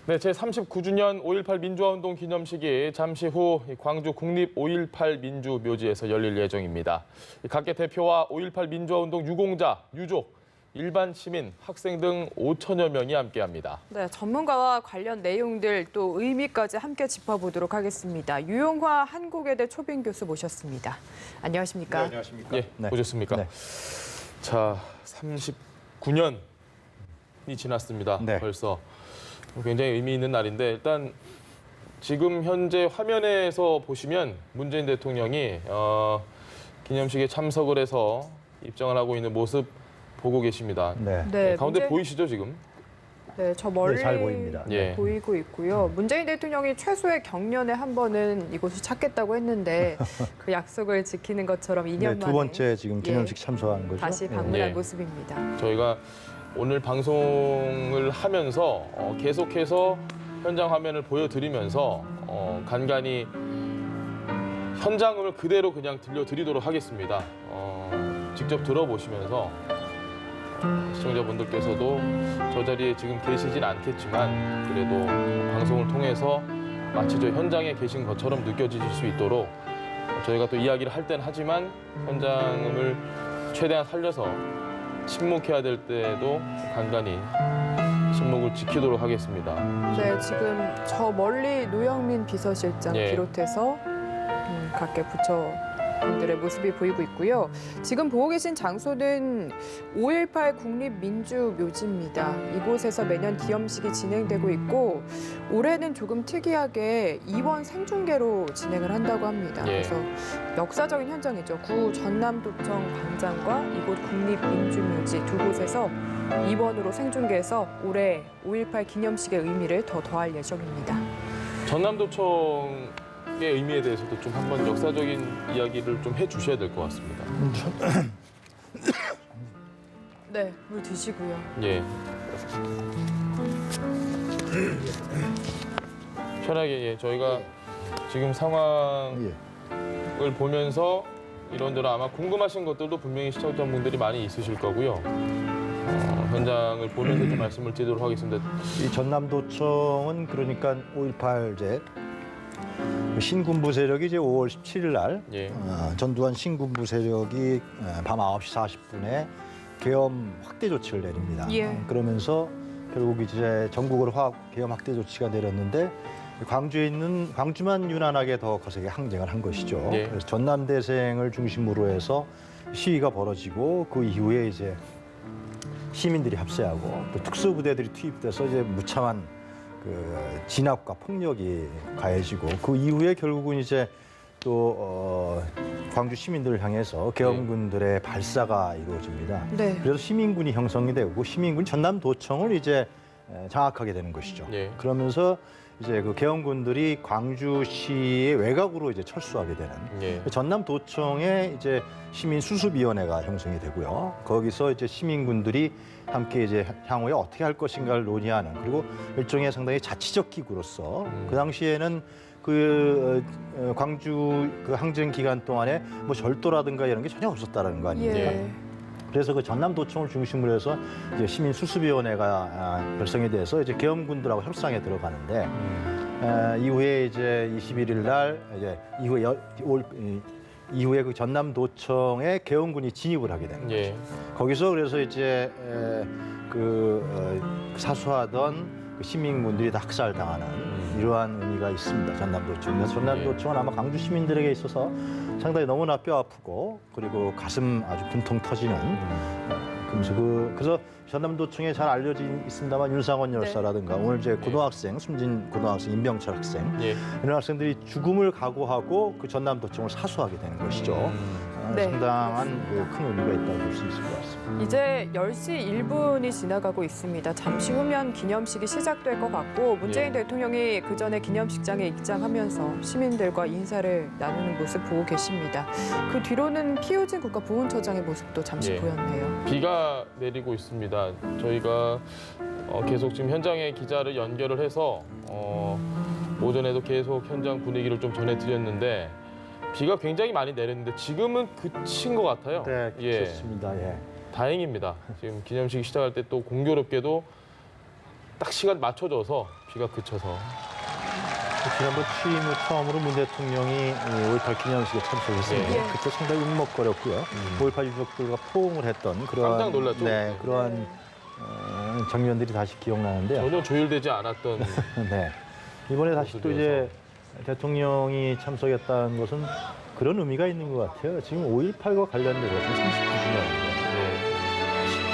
네, 제39주년 5.18 민주화운동 기념식이 잠시 후 광주 국립 5.18 민주묘지에서 열릴 예정입니다. 각계 대표와 5.18 민주화운동 유공자, 유족, 일반 시민, 학생 등 5천여 명이 함께합니다. 네, 전문가와 관련 내용들 또 의미까지 함께 짚어보도록 하겠습니다. 유용화 한국외대 초빙 교수 모셨습니다. 안녕하십니까? 네, 안녕하십니까? 예, 오셨습니까? 네. 자, 39년이 지났습니다. 네. 벌써. 굉장히 의미 있는 날인데 일단 지금 현재 화면에서 보시면 문재인 대통령이 기념식에 참석을 해서 입장을 하고 있는 모습 보고 계십니다. 네. 가운데 보이시죠 지금? 네, 저 멀리 네, 잘 보입니다. 예. 보이고 있고요. 문재인 대통령이 최소의 경년에 한 번은 이곳을 찾겠다고 했는데 그 약속을 지키는 것처럼 2년 만에 두 번째 지금 기념식 참석하는 거죠. 다시 방문한 예. 모습입니다. 저희가 오늘 방송을 하면서 계속해서 현장 화면을 보여드리면서 간간히 현장음을 그대로 그냥 들려드리도록 하겠습니다. 직접 들어보시면서 시청자분들께서도 저 자리에 지금 계시진 않겠지만 그래도 방송을 통해서 마치 저 현장에 계신 것처럼 느껴지실 수 있도록 저희가 또 이야기를 할 땐 하지만 현장음을 최대한 살려서 침묵해야 될 때도 간간히 침묵을 지키도록 하겠습니다. 네, 지금 저 멀리 노영민 비서실장 예. 비롯해서 각계 부처분들의 모습이 보이고 있고요. 지금 보고 계신 장소는 5.18 국립민주묘지입니다. 이곳에서 매년 기념식이 진행되고 있고 올해는 조금 특이하게 이원 생중계로 진행을 한다고 합니다. 예. 그래서 역사적인 현장이죠. 구 전남도청 광장과 이곳 국립민주묘지 두 곳에서 이원으로 생중계해서 올해 5.18 기념식의 의미를 더 더할 예정입니다. 전남도청의 의미에 대해서도 좀 한번 역사적인 이야기를 좀 해주셔야 될 것 같습니다. 네, 물 드시고요. 예. 편하게 저희가 지금 상황을 예. 보면서 이런저런 아마 궁금하신 것들도 분명히 시청자분들이 많이 있으실 거고요. 현장을 보면서 좀 말씀을 드리도록 하겠습니다. 이 전남도청은 그러니까 5.18제 신군부 세력이 이제 5월 17일 날 예. 전두환 신군부 세력이 밤 9시 40분에 계엄 확대 조치를 내립니다. 예. 그러면서 결국 이제 전국으로 계엄 확대 조치가 내렸는데 광주에 있는 광주만 유난하게 더 거세게 항쟁을 한 것이죠. 예. 그래서 전남대생을 중심으로 해서 시위가 벌어지고 그 이후에 이제 시민들이 합세하고 또 특수부대들이 투입돼서 이제 무참한 그 진압과 폭력이 가해지고 그 이후에 결국은 이제 또 광주 시민들을 향해서 계엄군들의 발사가 이루어집니다. 네. 그래서 시민군이 형성이 되고 시민군 전남도청을 이제 장악하게 되는 것이죠. 예. 그러면서 이제 그 계엄군들이 광주시의 외곽으로 이제 철수하게 되는 예. 전남도청에 이제 시민수습위원회가 형성이 되고요. 거기서 이제 시민군들이 함께 이제 향후에 어떻게 할 것인가를 논의하는 그리고 일종의 상당히 자치적 기구로서 그 당시에는 그 광주 그 항쟁 기간 동안에 뭐 절도라든가 이런 게 전혀 없었다라는 거 아닙니까? 예. 그래서 그 전남도청을 중심으로 해서 이제 시민수습위원회가 결성이 돼서 이제 계엄군들하고 협상에 들어가는데 이후에 이제 21일 날 이제 이후에 그 전남도청에 계엄군이 진입을 하게 됩니다. 예. 거기서 그래서 이제 사수하던 그 시민군들이 다 학살당하는 이러한 의미가 있습니다. 전남도청. 그래서 전남도청은 아마 광주 시민들에게 있어서 상당히 너무나 뼈 아프고 그리고 가슴 아주 분통 터지는 그래서 전남도청에 잘 알려져 있습니다만 윤상원 열사라든가 오늘 이제 고등학생 숨진 고등학생 임병철 학생 예. 이런 학생들이 죽음을 각오하고 그 전남도청을 사수하게 되는 것이죠. 네, 상당한 큰 의미가 있다고 볼 수 있을 것 같습니다. 이제 10시 1분이 지나가고 있습니다. 잠시 후면 기념식이 시작될 것 같고 문재인 예. 대통령이 그 전에 기념식장에 입장하면서 시민들과 인사를 나누는 모습 보고 계십니다. 그 뒤로는 피우진 국가보훈처장의 모습도 잠시 예. 보였네요. 비가 내리고 있습니다. 저희가 계속 지금 현장에 기자를 연결을 해서 오전에도 계속 현장 분위기를 좀 전해드렸는데 비가 굉장히 많이 내렸는데 지금은 그친 것 같아요. 네, 예. 좋습니다. 예. 다행입니다. 지금 기념식 시작할 때 또 공교롭게도 딱 시간 맞춰줘서 비가 그쳐서 지난번 취임 후 처음으로 문 대통령이 5.18 기념식에 참석했습니다. 예. 그때 상당히 울먹거렸고요. 5.18 유족들과 포옹을 했던 그런 깜짝 놀랐죠. 네, 그러한 장면들이 다시 기억나는데요. 전혀 조율되지 않았던 네. 이번에 다시 또 이제 대통령이 참석했다는 것은 그런 의미가 있는 것 같아요. 지금 5.18과 관련돼서 지금 39주년인데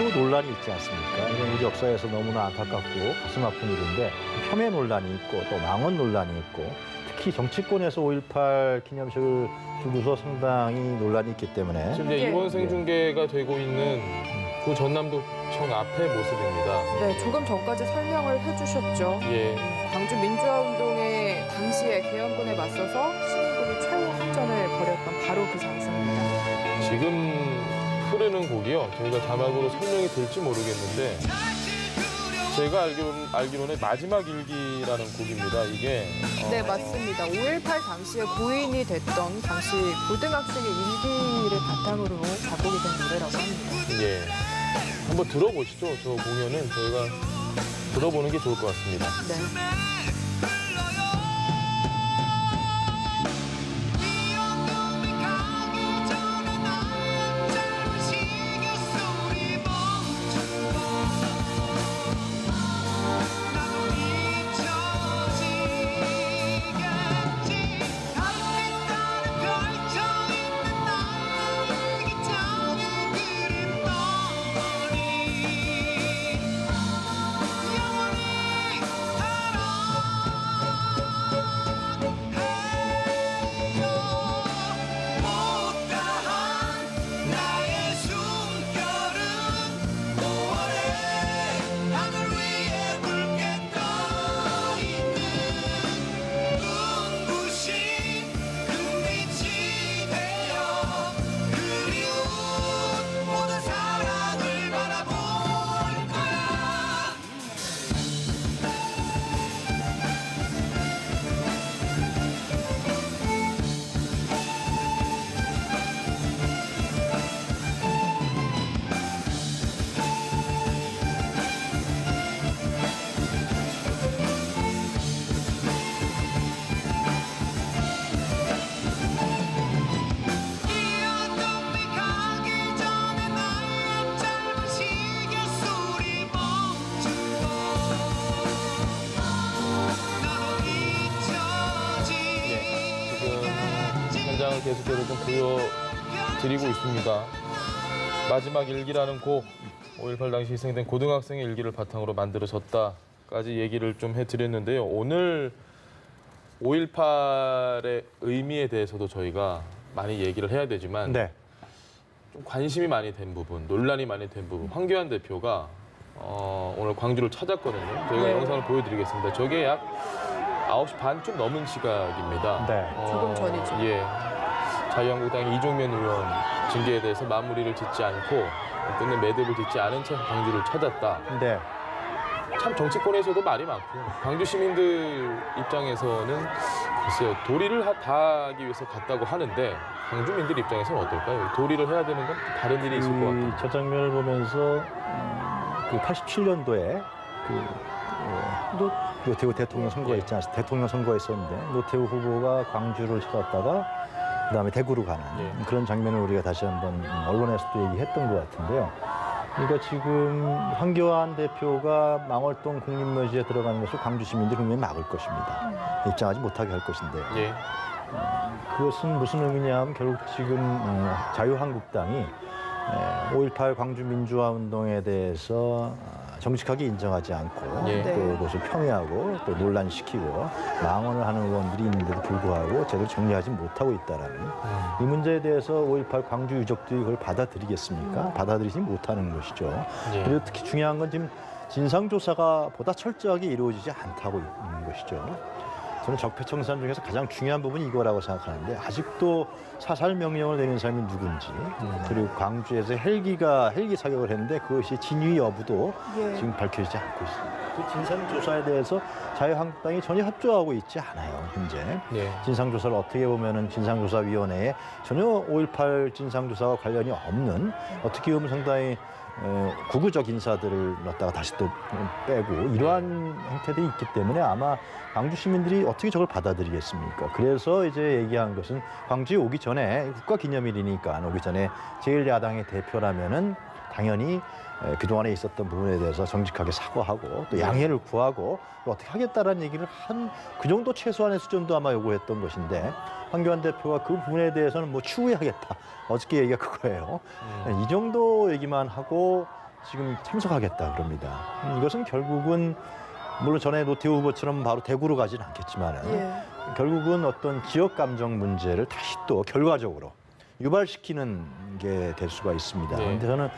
아직도 논란이 있지 않습니까? 이건 우리 역사에서 너무나 안타깝고 가슴 아픈 일인데 폄훼 논란이 있고 또 망언 논란이 있고 특히 정치권에서 5.18 기념식을 두고서 상당히 논란이 있기 때문에 지금 이제 예. 이번 생중계가 되고 있는 그 전남도청 앞의 모습입니다. 네, 조금 전까지 설명을 해주셨죠. 예. 광주 민주화운동의 당시에 계엄군에 맞서서 시민군이 최후 항전을 벌였던 바로 그 장소입니다. 지금 흐르는 곡이요. 저희가 자막으로 설명이 될지 모르겠는데 제가 알기로는 마지막 일기라는 곡입니다. 이게 네, 맞습니다. 5.18 당시에 고인이 됐던 당시 고등학생의 일기를 바탕으로 작곡이 된 노래라고 합니다. 예. 한번 들어보시죠. 저 공연은 저희가 들어보는 게 좋을 것 같습니다. 네. 현장을 계속해서 좀 보여드리고 있습니다. 마지막 일기라는 곡, 5.18 당시 희생된 고등학생의 일기를 바탕으로 만들어졌다까지 얘기를 좀 해드렸는데요. 오늘 5.18의 의미에 대해서도 저희가 많이 얘기를 해야 되지만 네. 좀 관심이 많이 된 부분, 논란이 많이 된 부분, 황교안 대표가 오늘 광주를 찾았거든요. 저희가 네. 영상을 보여드리겠습니다. 저게 약 9시 반 좀 넘은 시각입니다. 네. 조금 전이죠. 예. 자유한국당의 이종면 의원 징계에 대해서 마무리를 짓지 않고 끝내 매듭을 짓지 않은 채 광주를 찾았다. 네. 참 정치권에서도 말이 많고요. 광주 시민들 입장에서는 글쎄요, 도리를 다하기 위해서 갔다고 하는데 광주민들 입장에서는 어떨까요? 도리를 해야 되는 건 다른 일이 있을 것 같아요. 저 장면을 보면서 그 87년도에 노태우 대통령 선거가 있지 않습니까? 대통령 선거가 있었는데 노태우 후보가 광주를 찾았다가 그다음에 대구로 가는 예. 그런 장면을 우리가 다시 한번 언론에서도 얘기했던 것 같은데요. 그러니까 지금 황교안 대표가 망월동 국립묘지에 들어가는 것을 광주 시민들이 분명히 막을 것입니다. 입장하지 못하게 할 것인데요. 예. 그것은 무슨 의미냐 하면 결국 지금 자유한국당이 5.18 광주 민주화 운동에 대해서 정직하게 인정하지 않고 예. 네. 또 그것을 폄훼하고 또 논란시키고 망언을 하는 의원들이 있는데도 불구하고 제대로 정리하지 못하고 있다라는 이 문제에 대해서 5.18 광주 유족들이 그걸 받아들이겠습니까? 받아들이지 못하는 것이죠. 예. 그리고 특히 중요한 건 지금 진상조사가 보다 철저하게 이루어지지 않다고 있는 것이죠. 저는 적폐청산 중에서 가장 중요한 부분이 이거라고 생각하는데 아직도 사살 명령을 내린 사람이 누군지 그리고 광주에서 헬기 사격을 했는데 그것이 진위 여부도 예. 지금 밝혀지지 않고 있습니다. 그 진상조사에 대해서 자유한국당이 전혀 협조하고 있지 않아요, 현재. 예. 진상조사를 어떻게 보면은 진상조사위원회에 전혀 5.18 진상조사와 관련이 없는 어떻게 보면 상당히 구구적 인사들을 넣었다가 다시 또 빼고 이러한 행태들이 있기 때문에 아마 광주 시민들이 어떻게 저걸 받아들이겠습니까? 그래서 이제 얘기한 것은 광주에 오기 전에 국가기념일이니까 오기 전에 제1야당의 대표라면은 당연히 그동안에 있었던 부분에 대해서 정직하게 사과하고 또 양해를 구하고 어떻게 하겠다라는 얘기를 한 그 정도 최소한의 수준도 아마 요구했던 것인데 황교안 대표가 그 부분에 대해서는 뭐 추후회하겠다. 어저께 얘기가 그거예요. 이 정도 얘기만 하고 지금 참석하겠다 그럽니다. 이것은 결국은 물론 전에 노태우 후보처럼 바로 대구로 가지는 않겠지만 결국은 어떤 지역 감정 문제를 다시 또 결과적으로 유발시키는 게 될 수가 있습니다. 그런데 저는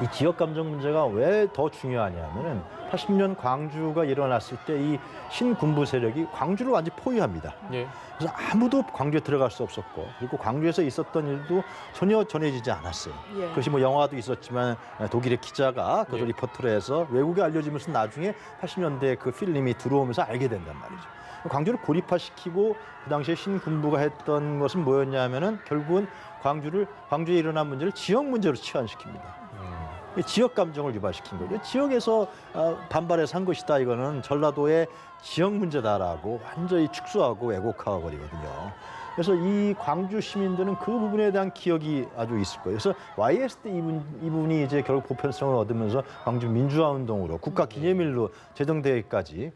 이 지역 감정 문제가 왜 더 중요하냐면은 80년 광주가 일어났을 때 이 신군부 세력이 광주를 완전히 포위합니다. 그래서 아무도 광주에 들어갈 수 없었고 그리고 광주에서 있었던 일도 전혀 전해지지 않았어요. 그것이 뭐 영화도 있었지만 독일의 기자가 그걸 리포트를 해서 외국에 알려지면서 나중에 80년대 그 필름이 들어오면서 알게 된단 말이죠. 광주를 고립화시키고 그 당시에 신군부가 했던 것은 뭐였냐면은 결국은 광주에 일어난 문제를 지역 문제로 치환시킵니다. 지역 감정을 유발시킨 거죠. 지역에서 반발해서 한 것이다. 이거는 전라도의 지역 문제다라고 완전히 축소하고 왜곡하고 버리거든요. 그래서 이 광주 시민들은 그 부분에 대한 기억이 아주 있을 거예요. 그래서 YS 때 이분이 이제 결국 보편성을 얻으면서 광주 민주화 운동으로 국가 기념일로 제정되기까지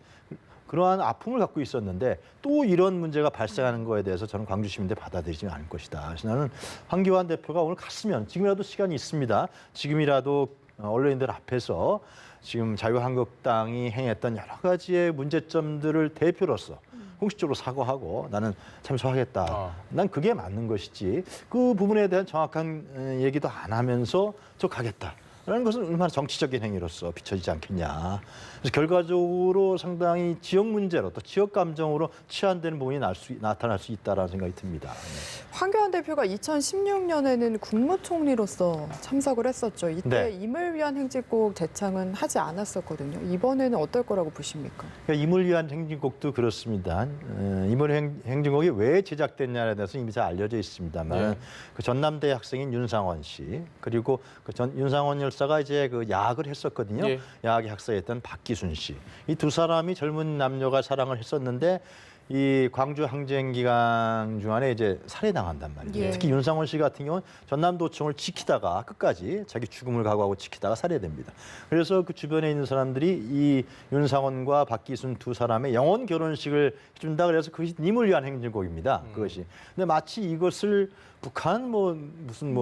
그러한 아픔을 갖고 있었는데 또 이런 문제가 발생하는 거에 대해서 저는 광주 시민들 받아들이지 않을 것이다. 그래서 나는 황교안 대표가 오늘 갔으면 지금이라도 시간이 있습니다. 지금이라도 언론인들 앞에서 지금 자유한국당이 행했던 여러 가지의 문제점들을 대표로서 공식적으로 사과하고 나는 참석하겠다. 난 그게 맞는 것이지 그 부분에 대한 정확한 얘기도 안 하면서 저 가겠다. 라는 것은 얼마나 정치적인 행위로서 비춰지지 않겠냐. 그래서 결과적으로 상당히 지역 문제로 또 지역 감정으로 치환되는 부분이 나타날 수 있다는 생각이 듭니다. 황교안 대표가 2016년에는 국무총리로서 참석을 했었죠. 이때 임을 위한 행진곡 대창은 하지 않았었거든요. 이번에는 어떨 거라고 보십니까? 그러니까 임을 위한 행진곡도 그렇습니다. 임을 행진곡이 왜 제작됐냐에 대해서 이미 잘 알려져 있습니다만 그 전남대 학생인 윤상원 씨 그리고 그 윤상원 열사가 이제 그 야학을 했었거든요. 야학의 학사였던 박기순 씨. 이 두 사람이 젊은 남녀가 사랑을 했었는데 이 광주 항쟁 기간 중간에 이제 살해당한단 말이에요. 특히 윤상원 씨 같은 경우는 전남도청을 지키다가 끝까지 자기 죽음을 각오하고 지키다가 살해됩니다. 그래서 그 주변에 있는 사람들이 이 윤상원과 박기순 두 사람의 영혼 결혼식을 해준다 그래서 그것이 님을 위한 행진곡입니다. 그것이. 근데 마치 이것을 북한 무슨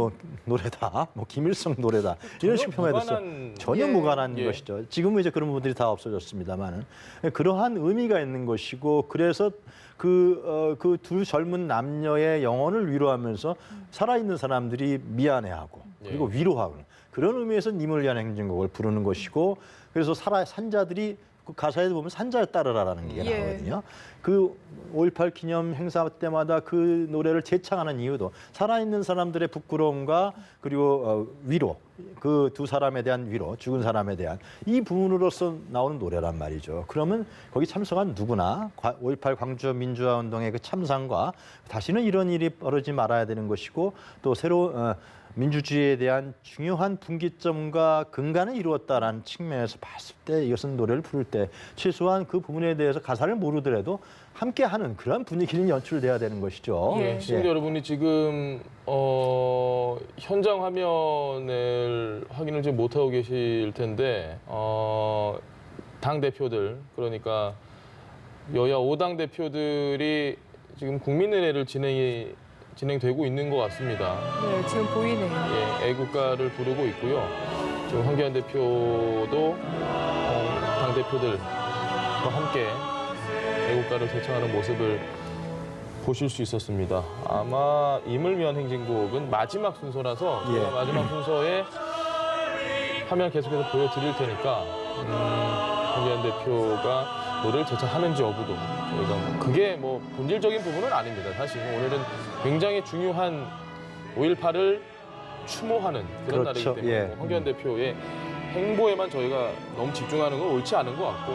노래다, 김일성 노래다 이런 식으로 평가해뒀어요. 전혀 무관한 것이죠. 지금은 이제 그런 부분들이 다 없어졌습니다만은 그러한 의미가 있는 것이고 그래서 그 두 젊은 남녀의 영혼을 위로하면서 살아있는 사람들이 미안해하고 그리고 위로하고 그런 의미에서 님을 위한 행진곡을 부르는 것이고 그래서 산자들이 그 가사에도 보면 산자를 따르라라는 게 나오거든요. 그 5.18 기념 행사 때마다 그 노래를 재창하는 이유도 살아있는 사람들의 부끄러움과 그리고 위로, 그 두 사람에 대한 위로, 죽은 사람에 대한 이 부분으로서 나오는 노래란 말이죠. 그러면 거기 참석한 누구나 5.18 광주 민주화 운동의 그 참상과 다시는 이런 일이 벌어지지 말아야 되는 것이고 또 새로운 민주주의에 대한 중요한 분기점과 근간을 이루었다라는 측면에서 봤을 때 이것은 노래를 부를 때 최소한 그 부분에 대해서 가사를 모르더라도 함께하는 그런 분위기는 연출돼야 되는 것이죠. 시청자 여러분이 지금 현장 화면을 확인을 지금 못하고 계실 텐데 당 대표들 그러니까 여야 5당 대표들이 지금 국민의례를 진행되고 있는 것 같습니다. 네, 지금 보이네요. 애국가를 부르고 있고요. 지금 황교안 대표도 당 대표들과 함께 애국가를 제창하는 모습을 보실 수 있었습니다. 아마 임을 위한 행진곡은 마지막 순서라서 제가 마지막 순서에 화면 계속해서 보여드릴 테니까 황교안 대표가 노래를 제창하는지 여부도 저희가 그게 본질적인 부분은 아닙니다. 사실 오늘은 굉장히 중요한 5.18을 추모하는 그런 날이기 때문에 황교안 대표의 행보에만 저희가 너무 집중하는 건 옳지 않은 것 같고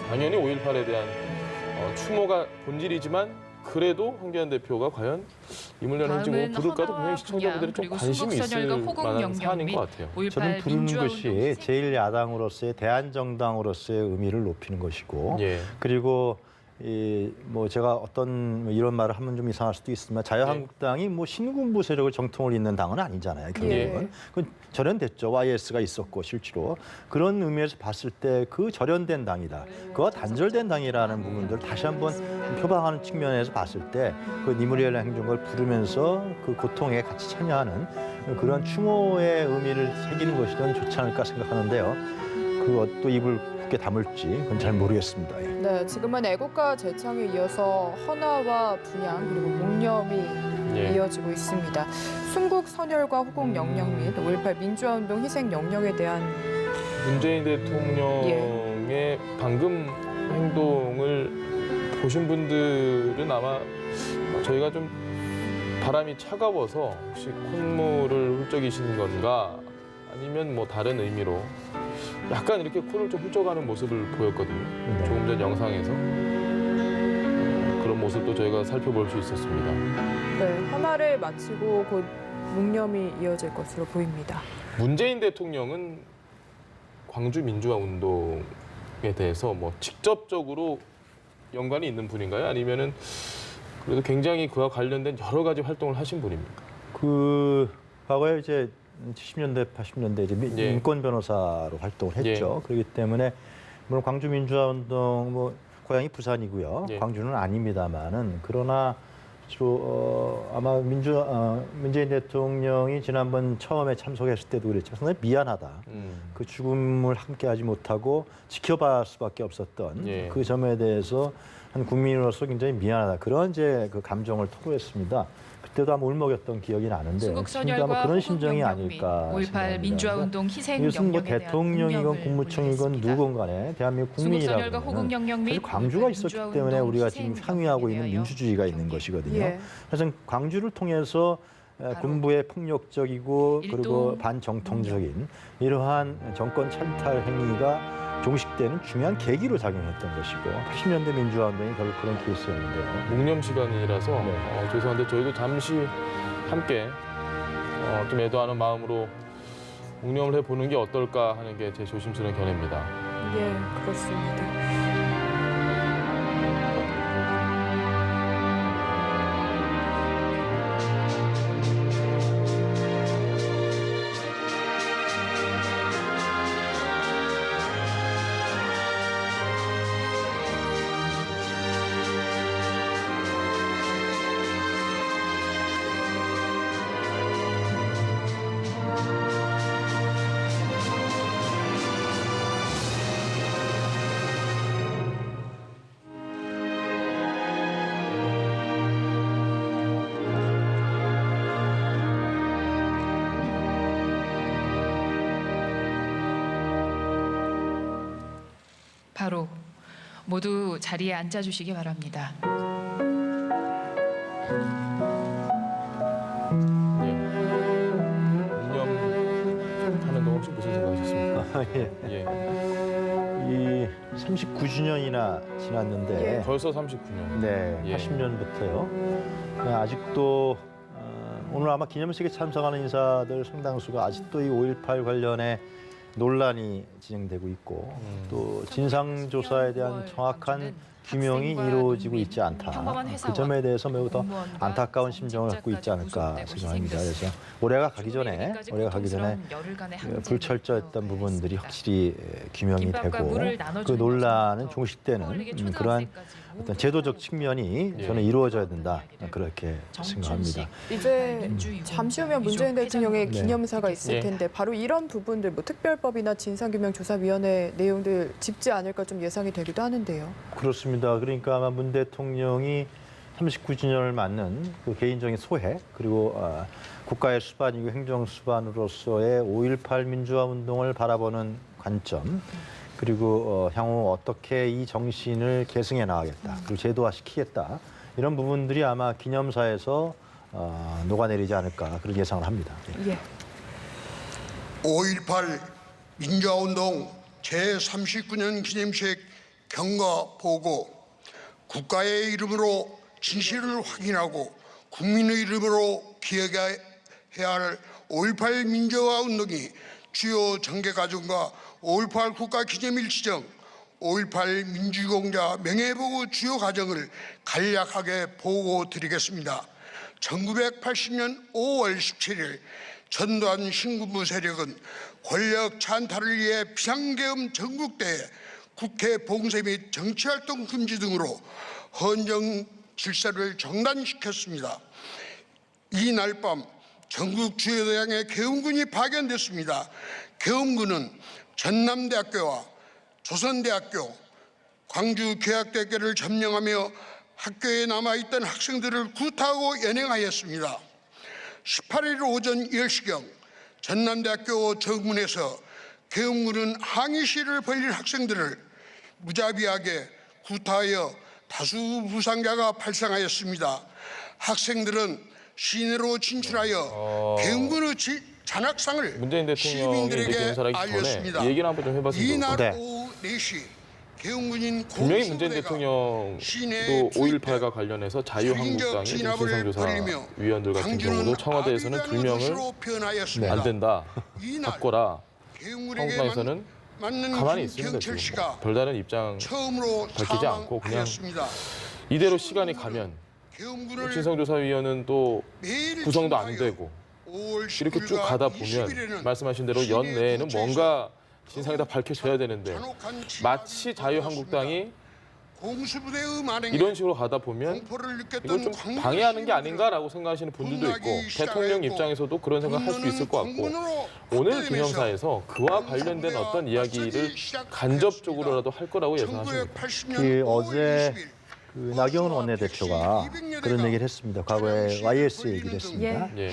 당연히 5.18에 대한 추모가 본질이지만 그래도 황교안 대표가 과연 이물련 행진곡을 부를까도 분명히 시청자분들이 좀 관심이 있을 만한 사안인 것 같아요. 저는 부르는 것이 제1야당으로서의 대한정당으로서의 의미를 높이는 것이고 예. 그리고 뭐 제가 어떤 이런 말을 하면 좀 이상할 수도 있지만 자유한국당이 뭐 신군부 세력을 정통을 잇는 당은 아니잖아요. 결국은 그건 절연됐죠. YS가 있었고 실제로 그런 의미에서 봤을 때 그 절연된 당이다. 그와 단절된 당이라는 부분들 다시 한번 표방하는 측면에서 봤을 때 그 니무리엘 행정을 부르면서 그 고통에 같이 참여하는 그런 추모의 의미를 새기는 것이 좀 좋지 않을까 생각하는데요. 그것도 입을 굳게 다물지 그건 잘 모르겠습니다. 예. 네, 지금은 애국가 재창에 이어서 헌화와 분양 그리고 묵념이 예. 이어지고 있습니다. 순국 선열과 호국 영령 및 5.18 민주화운동 희생 영령에 대한 문재인 대통령의 방금 행동을 보신 분들은 아마 저희가 좀 바람이 차가워서 혹시 콧물을 훌쩍이시는 건가 아니면 뭐 다른 의미로 약간 이렇게 코를 좀 훌쩍하는 모습을 보였거든요. 조금 전 영상에서 그런 모습도 저희가 살펴볼 수 있었습니다. 네, 헌화를 마치고 곧 묵념이 이어질 것으로 보입니다. 문재인 대통령은 광주 민주화 운동에 대해서 뭐 직접적으로 연관이 있는 분인가요? 아니면은 그래도 굉장히 그와 관련된 여러 가지 활동을 하신 분입니까? 그 과거에 이제 70년대, 80년대 이제 예. 인권 변호사로 활동을 했죠. 그렇기 때문에 물론 광주 민주화 운동 뭐 고향이 부산이고요. 예. 광주는 아닙니다만은 그러나 주로 아마 문재인 대통령이 지난번 처음에 참석했을 때도 그랬죠. 상당히 미안하다. 그 죽음을 함께하지 못하고 지켜볼 수밖에 없었던 예. 그 점에 대해서 한 국민으로서 굉장히 미안하다. 그런 이제 그 감정을 토로했습니다. 그때도 아마 울먹였던 기억이 나는데 지금도 아마 그런 심정이 아닐까 5.18 민주화운동 희생 이것은 뭐 영령에 대한 대통령이건 묵념을 국무총이건 올렸습니다. 누군 간에 대한민국 국민이라고 순국선열과 호국 영령 및 사실 광주가 있었기 때문에 우리가 지금 희생 향유하고 있는 영령에 민주주의가 대하여 있는 것이거든요. 예. 그래서 광주를 통해서 군부의 폭력적이고 그리고 일동 반정통적인 이러한 정권 찬탈 행위가 종식되는 중요한 계기로 작용했던 것이고 80년대 민주화운동이 결국 그런 케이스였는데요. 묵념 시간이라서 네. 죄송한데 저희도 잠시 함께 좀 애도하는 마음으로 묵념을 해보는 게 어떨까 하는 게 제 조심스러운 견해입니다. 예, 그렇습니다. 바로 모두 자리에 앉아주시기 바랍니다. 예. 묵념하는 동안 혹시 무슨 생각하셨습니까? 예. 예. 이 39주년이나 지났는데 벌써 39년. 네, 예. 80년부터요. 아직도 오늘 아마 기념식에 참석하는 인사들 상당수가 아직도 이 5.18 관련해 논란이 진행되고 있고 또 진상조사에 대한 정확한 규명이 이루어지고 있지 않다. 그 점에 대해서 매우 더 안타까운 심정을 갖고 있지 않을까 생각합니다. 그래서 올해가 가기 전에 불철저했던 부분들이 확실히 규명이 되고 그 논란은 종식되는 그러한 어떤 제도적 측면이 저는 이루어져야 된다. 그렇게 생각합니다. 이제 잠시 후면 문재인 대통령의 네. 기념사가 있을 예. 텐데 바로 이런 부분들 뭐 특별법이나 진상규명조사위원회 내용들 짚지 않을까 좀 예상이 되기도 하는데요. 그렇습니다. 그러니까 아마 문 대통령이 39주년을 맞는 그 개인적인 소회 그리고 국가의 수반이고 행정 수반으로서의 5.18 민주화 운동을 바라보는 관점 그리고 향후 어떻게 이 정신을 계승해 나가겠다 그리고 제도화시키겠다 이런 부분들이 아마 기념사에서 녹아내리지 않을까 그런 예상을 합니다. 예. 5.18 민주화운동 제39년 기념식 경과 보고 국가의 이름으로 진실을 확인하고 국민의 이름으로 기억해야 할 5.18 민주화 운동이 주요 전개 과정과 5.18 국가기념일 지정, 5.18 민주공자 명예보고 주요 과정을 간략하게 보고드리겠습니다. 1980년 5월 17일 전두환 신군부 세력은 권력 찬탈을 위해 비상계엄 전국대회, 국회 봉쇄 및 정치활동 금지 등으로 헌정 질서를 정단시켰습니다. 이날 밤 전국 주요 대학에 계엄군이 파견됐습니다. 계엄군은 전남대학교와 조선대학교, 광주교학대학교를 점령하며 학교에 남아있던 학생들을 구타하고 연행하였습니다. 18일 오전 10시경 전남대학교 정문에서 계엄군은 항의 시위를 벌일 학생들을 무자비하게 구타하여 다수 부상자가 발생하였습니다. 학생들은 시내로 진출하여 계엄군의 잔악상을 문재인 대통령이 이제 시민들에게 경사하기 알렸습니다. 전에 얘기를 한번 좀 해봤으면 이날 좋겠어요. 오후 4시 계엄군인 분명히 문재인 대통령도 5.18과 관련해서 자유한국당의 진상조사위원들 같은 경우도 청와대에서는 2명을 안 된다, 바꿔라. 한국당에서는 가만히 있습니다. 지금 뭐 별다른 입장 밝히지 않고 그냥 이대로 시간이 가면 진상조사위원은 또 구성도 안 되고 이렇게 쭉 가다 보면 말씀하신 대로 연내에는 뭔가 진상이 다 밝혀져야 되는데 마치 자유한국당이 이런 식으로 가다 보면 이건 좀 방해하는 게 아닌가라고 생각하시는 분들도 있고 대통령 입장에서도 그런 생각을 할 수 있을 것 같고 오늘 기념사에서 그와 관련된 어떤 이야기를 간접적으로라도 할 거라고 예상하십니다. 어제 그 나경원 원내대표가 그런 얘기를 했습니다. 과거에 YS 얘기를 했습니다. 예.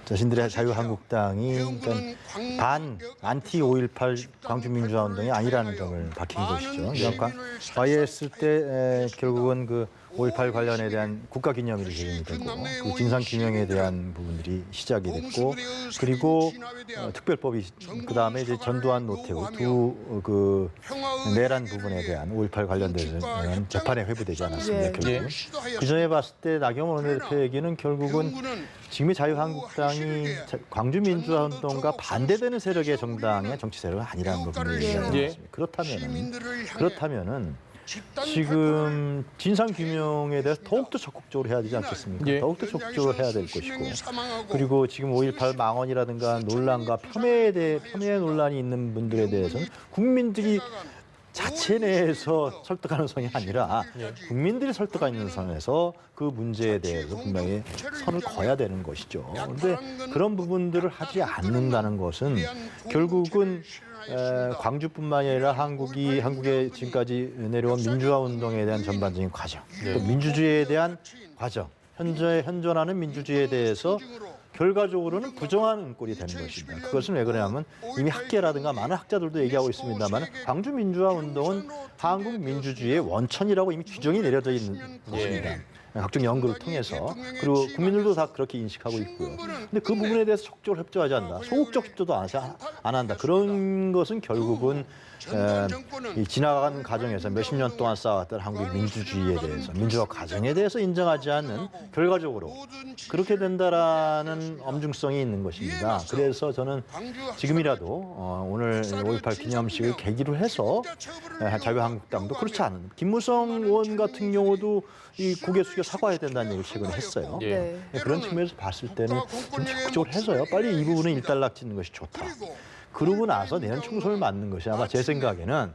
자신들의 자유한국당이 그러니까 안티 5.18 광주민주화운동이 아니라는 점을 밝힌 것이죠. 그러니까 YS 때 결국은 그 5.18 관련에 대한 국가기념일이 제정이 되고 그 진상규명에 대한 부분들이 시작이 됐고 그리고 특별법이 그다음에 이제 전두환 노태우 두 내란 부분에 대한 5.18 관련된 재판에 회부되지 않았습니다. 예. 결국은. 그전에 봤을 때 나경원 원내대표 얘기는 결국은 지금의 자유한국당이 광주민주화운동과 반대되는 세력의 정당의 정치 세력은 아니라는 부분을 얘기했습니다. 그렇다면은 지금 진상규명에 대해서 더욱더 적극적으로 해야 되지 않겠습니까? 예. 더욱더 적극적으로 해야 될 것이고 그리고 지금 5.18 망언이라든가 논란과 폄훼 논란이 있는 분들에 대해서는 국민들이 자체 내에서 설득 가능성이 아니라 국민들이 설득하는 선에서 그 문제에 대해서 분명히 선을 그어야 되는 것이죠. 그런데 그런 부분들을 하지 않는다는 것은 결국은 광주뿐만 아니라 한국에 지금까지 내려온 민주화 운동에 대한 전반적인 과정, 또 민주주의에 대한 과정, 현존하는 민주주의에 대해서 결과적으로는 부정하는 꼴이 되는 것입니다. 그것은 왜 그러냐면 이미 학계라든가 많은 학자들도 얘기하고 있습니다만 광주 민주화 운동은 한국 민주주의의 원천이라고 이미 규정이 내려져 있는 것입니다. 각종 연구를 통해서 그리고 국민들도 다 그렇게 인식하고 있고요. 근데 그 부분에 대해서 적극적으로 협조하지 않는다. 소극적 협조도 안 한다. 그런 것은 결국은 이 지나간 과정에서 몇십 년 동안 쌓아왔던 한국의 민주주의에 대해서 민주화 과정에 대해서 인정하지 않는 결과적으로 그렇게 된다라는 엄중성이 있는 것입니다. 그래서 저는 지금이라도 오늘 5.18 기념식을 계기로 해서 자유한국당도 그렇지 않은 김무성 의원 같은 경우도 이 고개 숙여 사과해야 된다는 얘기를 최근에 했어요. 예. 그런 측면에서 봤을 때는 좀 적극적으로 해서요. 빨리 이 부분은 일단락 짓는 것이 좋다. 그러고 나서 내년 총선을 맞는 것이 아마 제 생각에는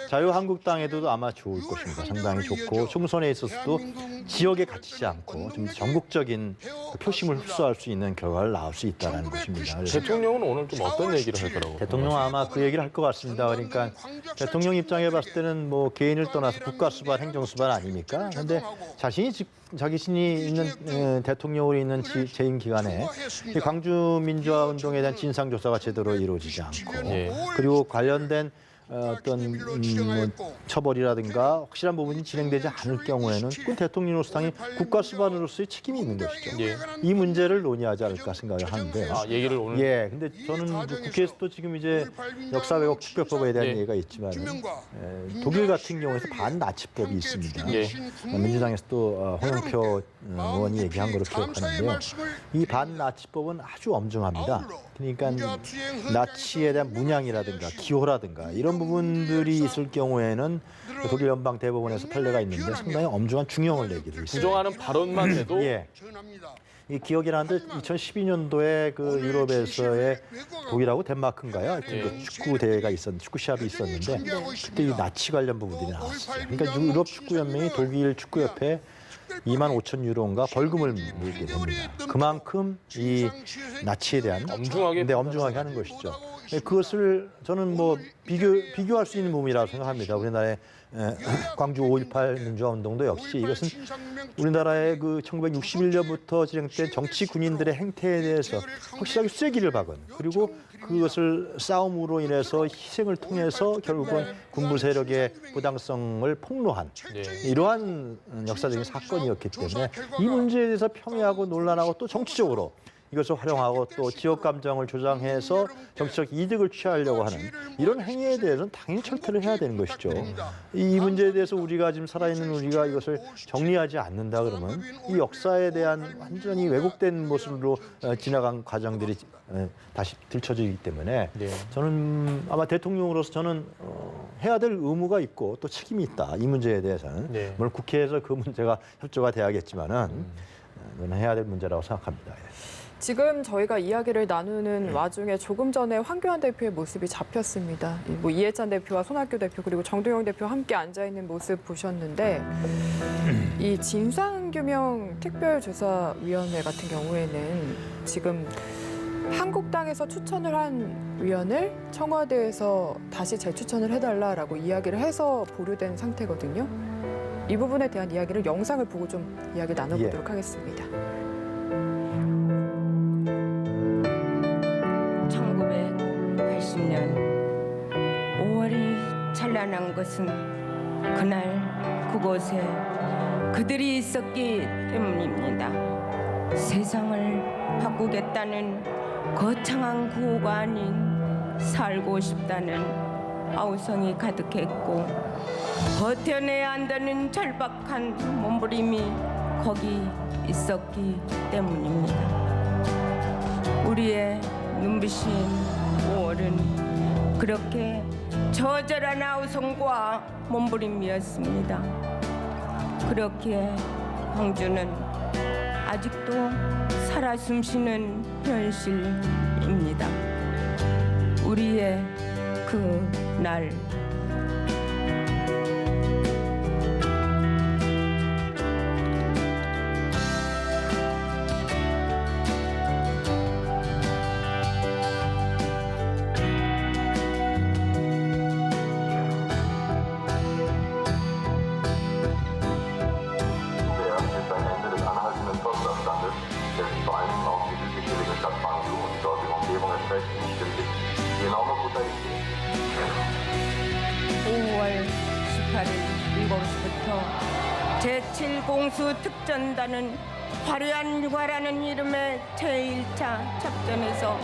자유한국당에도 아마 좋을 것입니다. 상당히 좋고 총선에 있어서도 지역에 갇히지 않고 좀 전국적인 표심을 흡수할 수 있는 결과를 낳을 수 있다는 것입니다. 그래서 대통령은 오늘 좀 어떤 얘기를 할 거라고? 대통령은 아마 그 얘기를 할 것 같습니다. 그러니까 대통령 입장에 봤을 때는 뭐 개인을 떠나서 국가 수반, 행정 수반 아닙니까? 그런데 자신이 있는 대통령으로 있는 재임 기간에 광주 민주화 운동에 대한 진상 조사가 제대로 이루어지지 않고 예. 그리고 관련된 어떤 처벌이라든가 확실한 부분이 진행되지 않을 경우에는 그건 대통령으로서 국가 수반으로서의 책임이 있는 것이죠. 예. 이 문제를 논의하지 않을까 생각을 하는데. 아, 얘기를 오늘 예, 근데 저는 국회에서도 지금 이제 역사 왜곡 특별법에 대한 예. 얘기가 있지만 독일 같은 경우에서 반나치법이 있습니다. 예. 민주당에서도 홍영표 의원이 얘기한 거로 기억하는데요. 이 반나치법은 아주 엄중합니다. 그러니까 나치에 대한 문양이라든가 기호라든가 이런 부분들이 있을 경우에는 독일 연방 대법원에서 판례가 있는데 상당히 엄중한 중형을 내기도 있습니다. 부정하는 발언만 해도 예. 이 기억이 나는데 2012년도에 그 유럽에서의 독일하고 덴마크인가요? 하여튼 그 축구 대회가 축구 시합이 있었는데 그때 이 나치 관련 부분들이 나왔어요. 그러니까 유럽 축구 연맹이 독일 축구 협회에 25,000유로인가 벌금을 물게 됩니다. 그만큼 이 나치에 대한 엄중하게 하는 것이죠. 그것을 저는 뭐 비교할 수 있는 부분이라고 생각합니다. 우리나라의 광주 5.18 민주화 운동도 역시 이것은 우리나라의 그 1961년부터 진행된 정치 군인들의 행태에 대해서 확실하게 쐐기를 박은, 그리고 그것을 싸움으로 인해서 희생을 통해서 결국은 군부 세력의 부당성을 폭로한 이러한 역사적인 사건이었기 때문에 이 문제에 대해서 평이하고 논란하고 또 정치적으로 이것을 활용하고 또 지역 감정을 조장해서 정치적 이득을 취하려고 하는 이런 행위에 대해서는 당연히 철퇴를 해야 되는 것이죠. 이 문제에 대해서 우리가 지금 살아있는 우리가 이것을 정리하지 않는다 그러면 이 역사에 대한 완전히 왜곡된 모습으로 지나간 과정들이 다시 들춰지기 때문에 저는 아마 대통령으로서 저는 해야 될 의무가 있고 또 책임이 있다. 이 문제에 대해서는. 물론 국회에서 그 문제가 협조가 돼야겠지만은 이건 해야 될 문제라고 생각합니다. 지금 저희가 이야기를 나누는 와중에 조금 전에 황교안 대표의 모습이 잡혔습니다. 뭐 이해찬 대표와 손학규 대표 그리고 정동영 대표 함께 앉아 있는 모습 보셨는데 이 진상규명 특별조사위원회 같은 경우에는 지금 한국당에서 추천을 한 위원을 청와대에서 다시 재추천을 해달라라고 이야기를 해서 보류된 상태거든요. 이 부분에 대한 이야기를 영상을 보고 좀 이야기 나눠보도록 하겠습니다. 1980년 5월이 찬란한 것은 그날 그곳에 그들이 있었기 때문입니다. 세상을 바꾸겠다는 거창한 구호가 아닌 살고 싶다는 아우성이 가득했고 버텨내야 한다는 절박한 몸부림이 거기 있었기 때문입니다. 우리의 눈부신 5월은 그렇게 저절한 아우성과 몸부림이었습니다. 그렇기에 광주는 아직도 살아 숨쉬는 현실입니다. 우리의 그 날. vor allem auch die südliche Stadt Bangkok und die dortige Umgebung entsprechend nicht die enorme Brutalität. 5월 18일 7시부터 제7공수 특전단은 화려한 육아라는 이름의 제1차 작전에서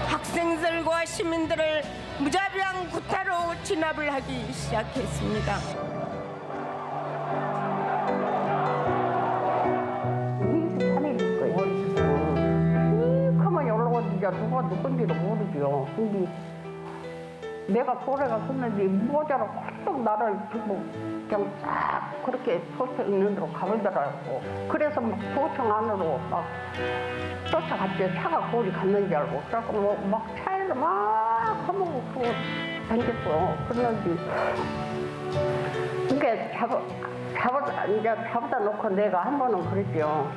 학생들과 시민들을 무자비한 구타로 진압을 하기 시작했습니다. 누가 누군지도 모르죠. 근데 내가 고래가 섰는데 모자로 홀딱 나를 들고 그냥 싹 그렇게 소청 있는 데로 가보더라고. 그래서 막 소청 안으로 막 쫓아갔지. 차가 거기 갔는 줄 알고. 그래서 막 차에서 막 허물고 다녔어. 그러는데 이게 잡아다 놓고 내가 한 번은 그랬죠.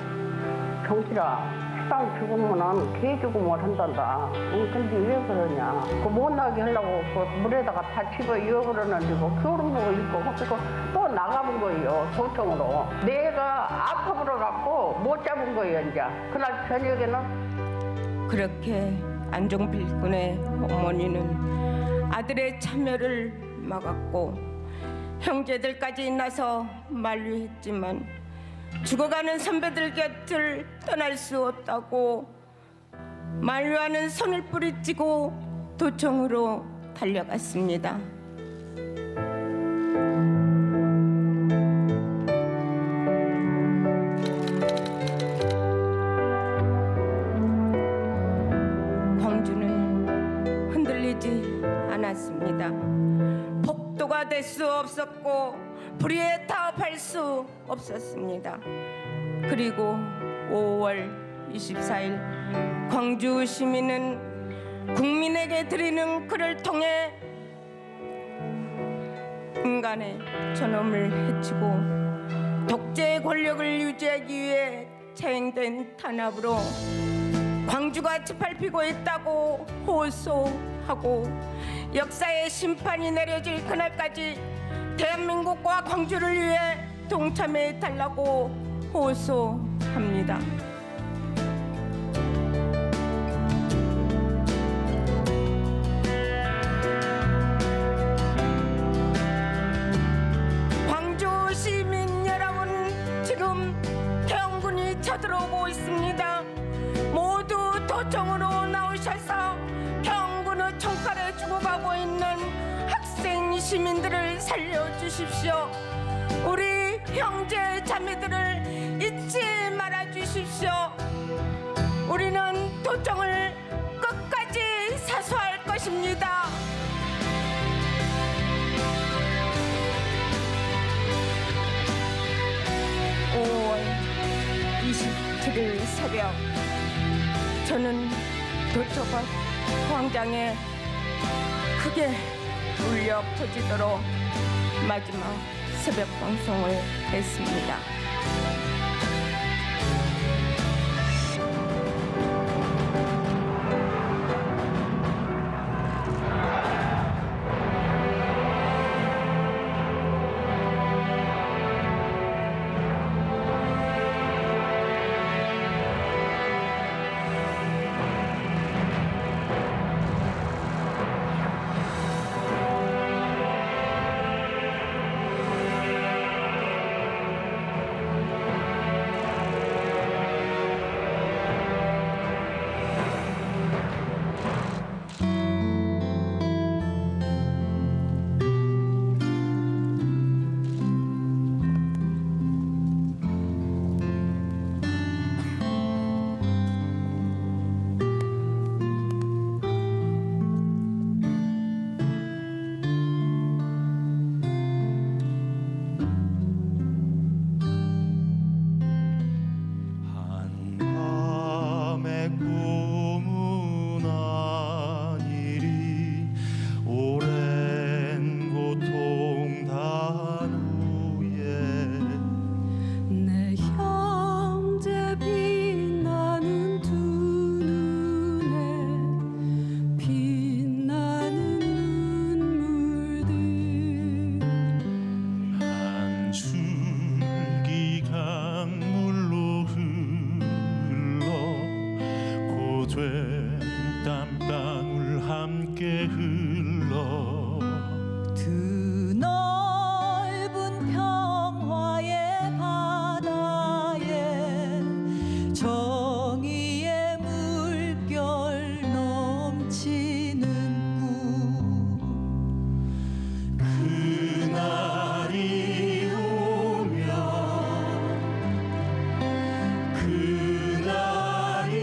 정치라. 식당 죽으면은 개 죽음을 한단다. 근데 왜 그러냐. 그 못 나게 하려고 그 물에다가 다 집어 이어버렸는데 뭐 겨울은 보고 있고 그리고 또 나가본 거예요. 소통으로. 내가 아파버려갖고 못 잡은 거예요. 이제 그날 저녁에는. 그렇게 안종필 군의 어머니는 아들의 참여를 막았고 형제들까지 나서 만류했지만 죽어가는 선배들 곁을 떠날 수 없다고 만류하는 손을 뿌리치고 도청으로 달려갔습니다. 광주는 흔들리지 않았습니다. 폭도가 될 수 없었고 불의에 타협할 수 없었습니다. 그리고 5월 24일 광주 시민은 국민에게 드리는 글을 통해 인간의 존엄을 해치고 독재 권력을 유지하기 위해 자행된 탄압으로 광주가 짓밟히고 있다고 호소하고 역사의 심판이 내려질 그날까지 대한민국과 광주를 위해 동참해 달라고 호소합니다. 광주 시민 여러분, 지금 태영군이 쳐들어오고 있습니다. 모두 도청으로 나오셔서 태영군의 총칼에 죽어가고 있는 학생 시민들을 살려주십시오. 우리 형제 자매들을 잊지 말아 주십시오. 우리는 도청을 끝까지 사수할 것입니다. (5월 27일) 새벽, 저는 도청 광장에 크게 울려 퍼지도록 마지막 새벽 방송을 했습니다. 땀방울 함께 흘러 드넓은 평화의 바다에 정의의 물결 넘치는 꿈 그날이 오면 그날이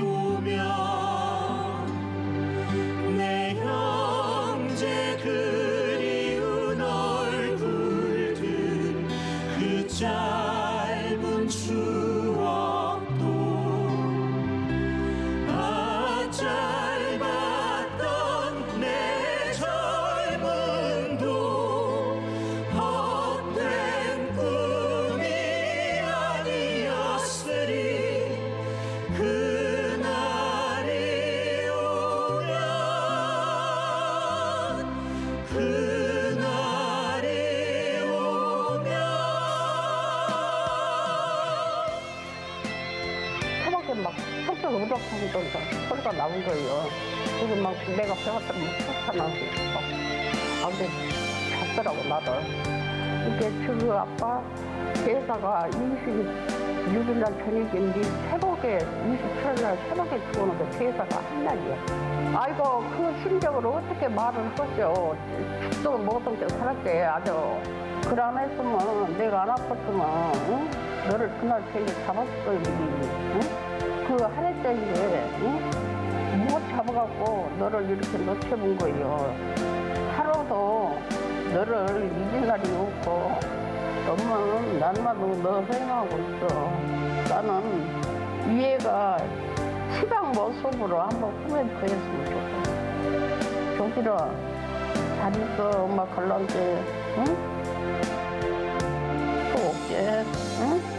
오면 내 형제 그리운 얼굴들 그 짧은 추억도 아 짧았던 내 젊음도 헛된 꿈이 아니었으리 그날이 오면 그날이 오면 차갑게 막 속도 우럭하고 소리가 나온 거예요. 그래서 막 내가 배웠던 막 쫓아나오고 있어. 아버지 잡더라고 나를. 이게 그 아빠 제사가 26일날 저녁인데 새벽에 27일날 새벽에 죽었는데 제사가 한 날이야. 아이고 그 심정으로 어떻게 말을 하겠죠. 죽도 먹었던 게 살았지 아주. 그걸 안 했으면 내가 안 아팠으면 응? 너를 그날 제일 잡았을 거야. 응? 그 하늘짜리에 응? 못 잡아갖고 너를 이렇게 놓쳐본 거예요. 하루도 너를 잊은 날이 없고 엄마는 날마다 너 생각하고 있어. 나는 위에가 시방 모습으로 한번 후면 보였으면 좋겠어. 조기라 잘 있어. 엄마 갈란데 응? 또 올게 응?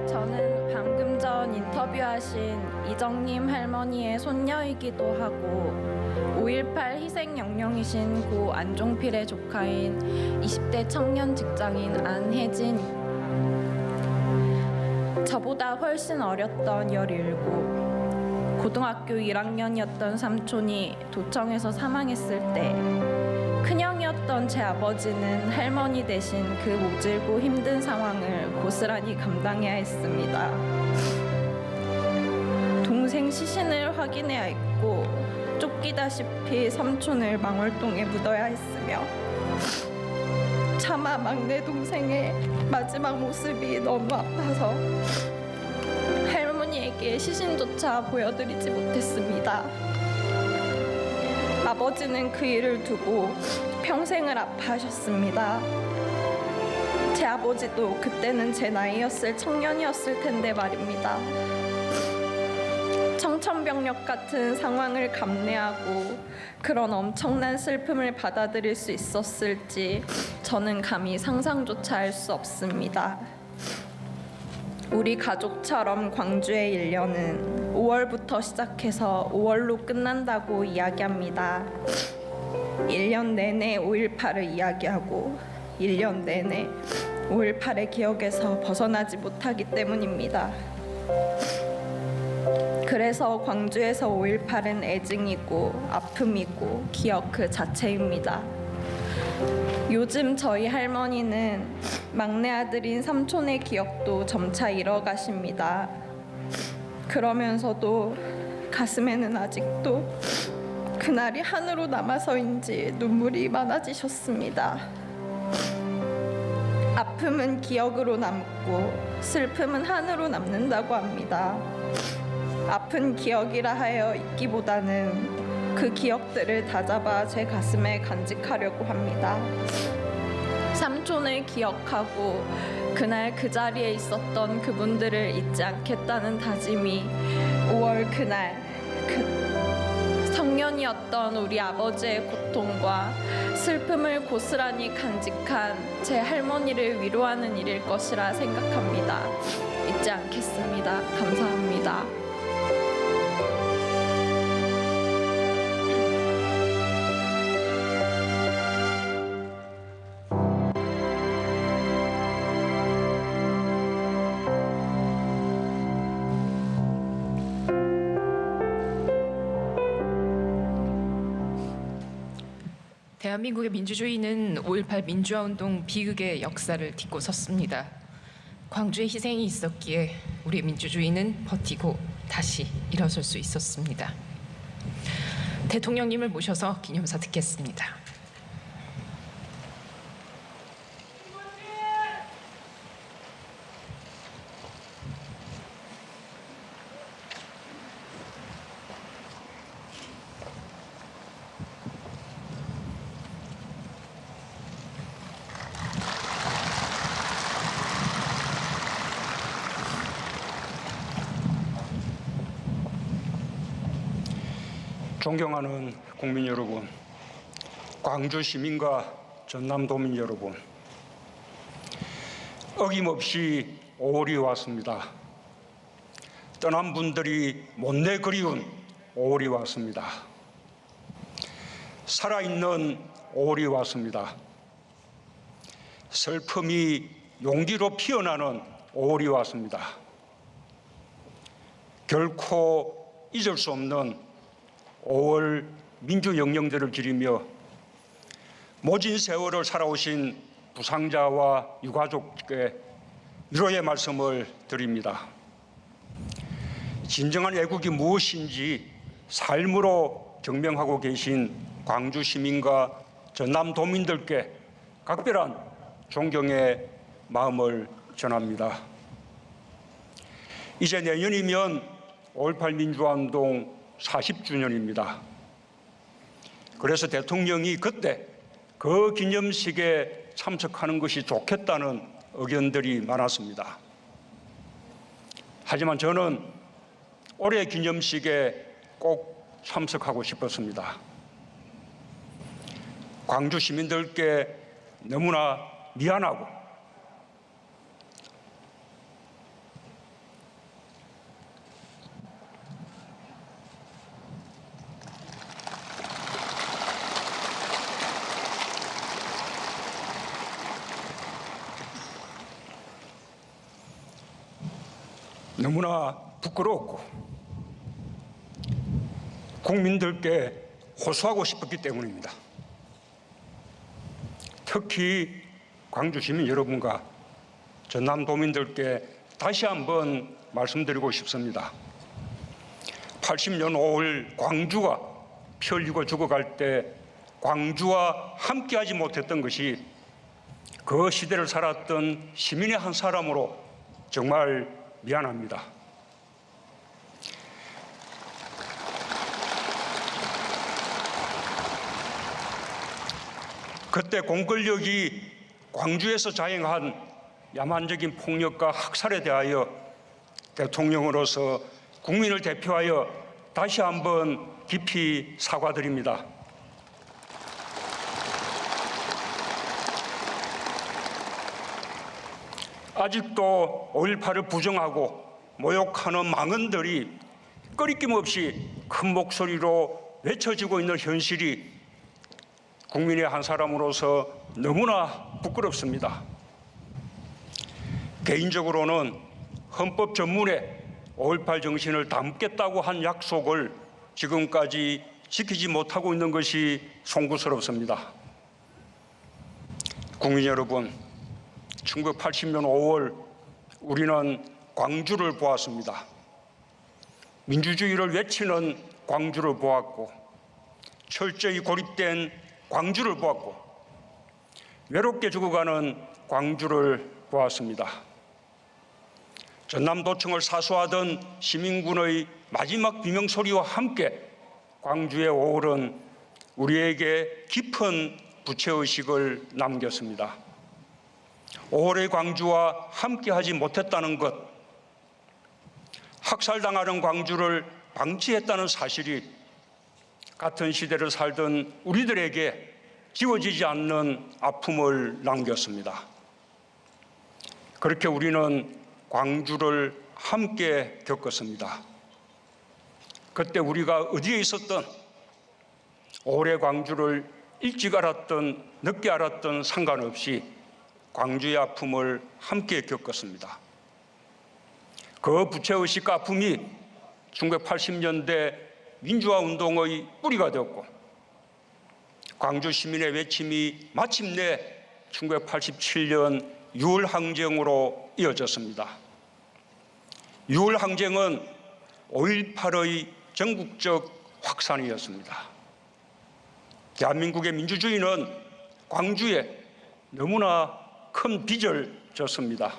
저는 방금 전 인터뷰하신 이정님 할머니의 손녀이기도 하고 5.18 희생영령이신 고 안종필의 조카인 20대 청년 직장인 안혜진. 저보다 훨씬 어렸던 17, 고등학교 1학년이었던 삼촌이 도청에서 사망했을 때 큰형이었던 제 아버지는 할머니 대신 그 모질고 힘든 상황을 고스란히 감당해야 했습니다. 동생 시신을 확인해야 했고 쫓기다시피 삼촌을 망월동에 묻어야 했으며 차마 막내 동생의 마지막 모습이 너무 아파서 할머니에게 시신조차 보여드리지 못했습니다. 아버지는 그 일을 두고 평생을 아파하셨습니다. 제 아버지도 그때는 제 나이였을 청년이었을 텐데 말입니다. 청천벽력 같은 상황을 감내하고 그런 엄청난 슬픔을 받아들일 수 있었을지 저는 감히 상상조차 할 수 없습니다. 우리 가족처럼 광주의 1년은 5월부터 시작해서 5월로 끝난다고 이야기합니다. 1년 내내 5.18을 이야기하고 1년 내내 5.18의 기억에서 벗어나지 못하기 때문입니다. 그래서 광주에서 5.18은 애증이고 아픔이고 기억 그 자체입니다. 요즘 저희 할머니는 막내 아들인 삼촌의 기억도 점차 잃어가십니다. 그러면서도 가슴에는 아직도 그날이 한으로 남아서인지 눈물이 많아지셨습니다. 아픔은 기억으로 남고 슬픔은 한으로 남는다고 합니다. 아픈 기억이라 하여 잊기보다는 그 기억들을 다잡아 제 가슴에 간직하려고 합니다. 삼촌을 기억하고 그날 그 자리에 있었던 그분들을 잊지 않겠다는 다짐이 5월 그날 그 청년이었던 우리 아버지의 고통과 슬픔을 고스란히 간직한 제 할머니를 위로하는 일일 것이라 생각합니다. 잊지 않겠습니다. 감사합니다. 대한민국의 민주주의는 5.18 민주화운동 비극의 역사를 딛고 섰습니다. 광주의 희생이 있었기에 우리 민주주의는 버티고 다시 일어설 수 있었습니다. 대통령님을 모셔서 기념사 듣겠습니다. 존경하는 국민 여러분, 광주 시민과 전남도민 여러분, 어김없이 5월이 왔습니다. 떠난 분들이 못내 그리운 5월이 왔습니다. 살아있는 5월이 왔습니다. 슬픔이 용기로 피어나는 5월이 왔습니다. 결코 잊을 수 없는 5월 민주영령제를 기리며 모진 세월을 살아오신 부상자와 유가족께 위로의 말씀을 드립니다. 진정한 애국이 무엇인지 삶으로 증명하고 계신 광주 시민과 전남 도민들께 각별한 존경의 마음을 전합니다. 이제 내년이면 5.18 민주화운동 40주년입니다. 그래서 대통령이 그때 그 기념식에 참석하는 것이 좋겠다는 의견들이 많았습니다. 하지만 저는 올해 기념식에 꼭 참석하고 싶었습니다. 광주 시민들께 너무나 미안하고 너무나 부끄럽고 국민들께 호소하고 싶었기 때문입니다. 특히 광주 시민 여러분과 전남 도민들께 다시 한번 말씀드리고 싶습니다. 80년 5월 광주가 피 흘리고 죽어갈 때 광주와 함께하지 못했던 것이 그 시대를 살았던 시민의 한 사람으로 정말 미안합니다. 그때 공권력이 광주에서 자행한 야만적인 폭력과 학살에 대하여 대통령으로서 국민을 대표하여 다시 한번 깊이 사과드립니다. 아직도 5.18을 부정하고 모욕하는 망언들이 꺼리낌 없이 큰 목소리로 외쳐지고 있는 현실이 국민의 한 사람으로서 너무나 부끄럽습니다. 개인적으로는 헌법 전문에 5.18 정신을 담겠다고 한 약속을 지금까지 지키지 못하고 있는 것이 송구스럽습니다. 국민 여러분, 1980년 5월 우리는 광주를 보았습니다. 민주주의를 외치는 광주를 보았고 철저히 고립된 광주를 보았고 외롭게 죽어가는 광주를 보았습니다. 전남도청을 사수하던 시민군의 마지막 비명소리와 함께 광주의 5월은 우리에게 깊은 부채의식을 남겼습니다. 5월의 광주와 함께하지 못했다는 것, 학살당하는 광주를 방치했다는 사실이 같은 시대를 살던 우리들에게 지워지지 않는 아픔을 남겼습니다. 그렇게 우리는 광주를 함께 겪었습니다. 그때 우리가 어디에 있었던 5월의 광주를 일찍 알았던 늦게 알았던 상관없이 광주의 아픔을 함께 겪었습니다. 그 부채의식과 아픔이 1980년대 민주화 운동의 뿌리가 되었고 광주 시민의 외침이 마침내 1987년 6월 항쟁으로 이어졌습니다. 6월 항쟁은 5.18의 전국적 확산이었습니다. 대한민국의 민주주의는 광주에 너무나 큰 빚을 졌습니다.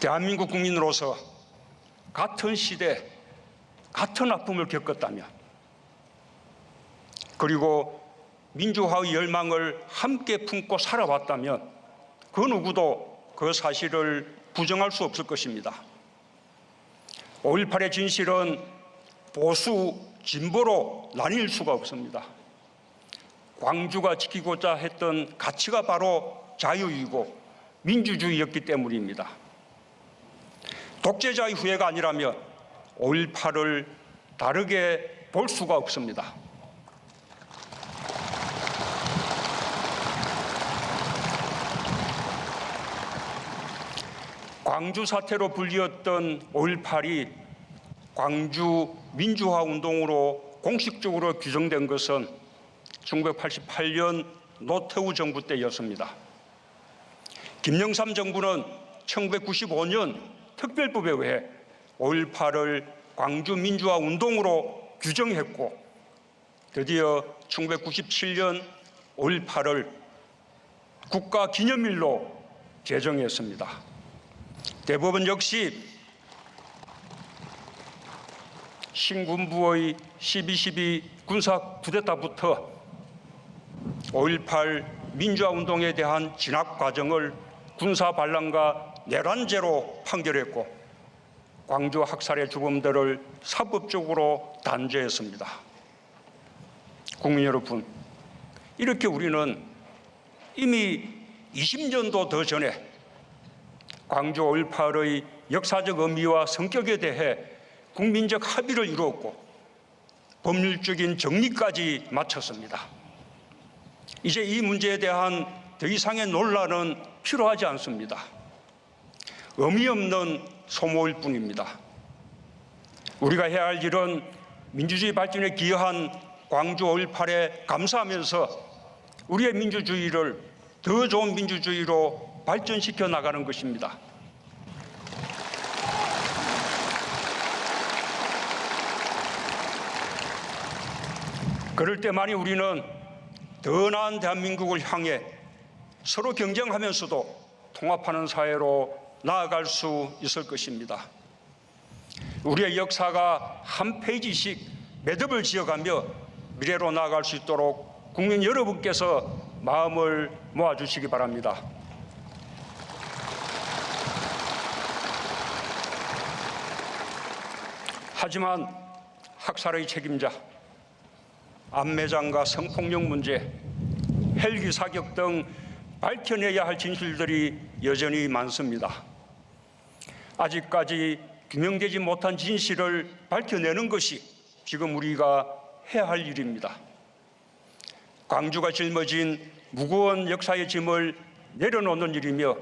대한민국 국민으로서 같은 시대, 같은 아픔을 겪었다면, 그리고 민주화의 열망을 함께 품고 살아왔다면 그 누구도 그 사실을 부정할 수 없을 것입니다. 5.18의 진실은 보수, 진보로 나뉠 수가 없습니다. 광주가 지키고자 했던 가치가 바로 자유이고 민주주의였기 때문입니다. 독재자의 후예가 아니라면 5.18을 다르게 볼 수가 없습니다. 광주 사태로 불리웠던 5.18이 광주 민주화 운동으로 공식적으로 규정된 것은 1988년 노태우 정부 때였습니다. 김영삼 정부는 1995년 특별법에 의해 5.18을 광주 민주화 운동으로 규정했고, 드디어 1997년 5.18을 국가 기념일로 제정했습니다. 대법원 역시 신군부의 12.12 군사 쿠데타부터 5.18 민주화 운동에 대한 진압 과정을 군사 반란과 내란죄로 판결했고, 광주 학살의 주범들을 사법적으로 단죄했습니다. 국민 여러분, 이렇게 우리는 이미 20년도 더 전에 광주 5.18의 역사적 의미와 성격에 대해 국민적 합의를 이루었고 법률적인 정리까지 마쳤습니다. 이제 이 문제에 대한 더 이상의 논란은 필요하지 않습니다. 의미 없는 소모일 뿐입니다. 우리가 해야 할 일은 민주주의 발전에 기여한 광주 5.18에 감사하면서 우리의 민주주의를 더 좋은 민주주의로 발전시켜 나가는 것입니다. 그럴 때만이 우리는 더 나은 대한민국을 향해 서로 경쟁하면서도 통합하는 사회로 나아갈 수 있을 것입니다. 우리의 역사가 한 페이지씩 매듭을 지어가며 미래로 나아갈 수 있도록 국민 여러분께서 마음을 모아주시기 바랍니다. 하지만 학살의 책임자, 암매장과 성폭력 문제, 헬기 사격 등 밝혀내야 할 진실들이 여전히 많습니다. 아직까지 규명되지 못한 진실을 밝혀내는 것이 지금 우리가 해야 할 일입니다. 광주가 짊어진 무거운 역사의 짐을 내려놓는 일이며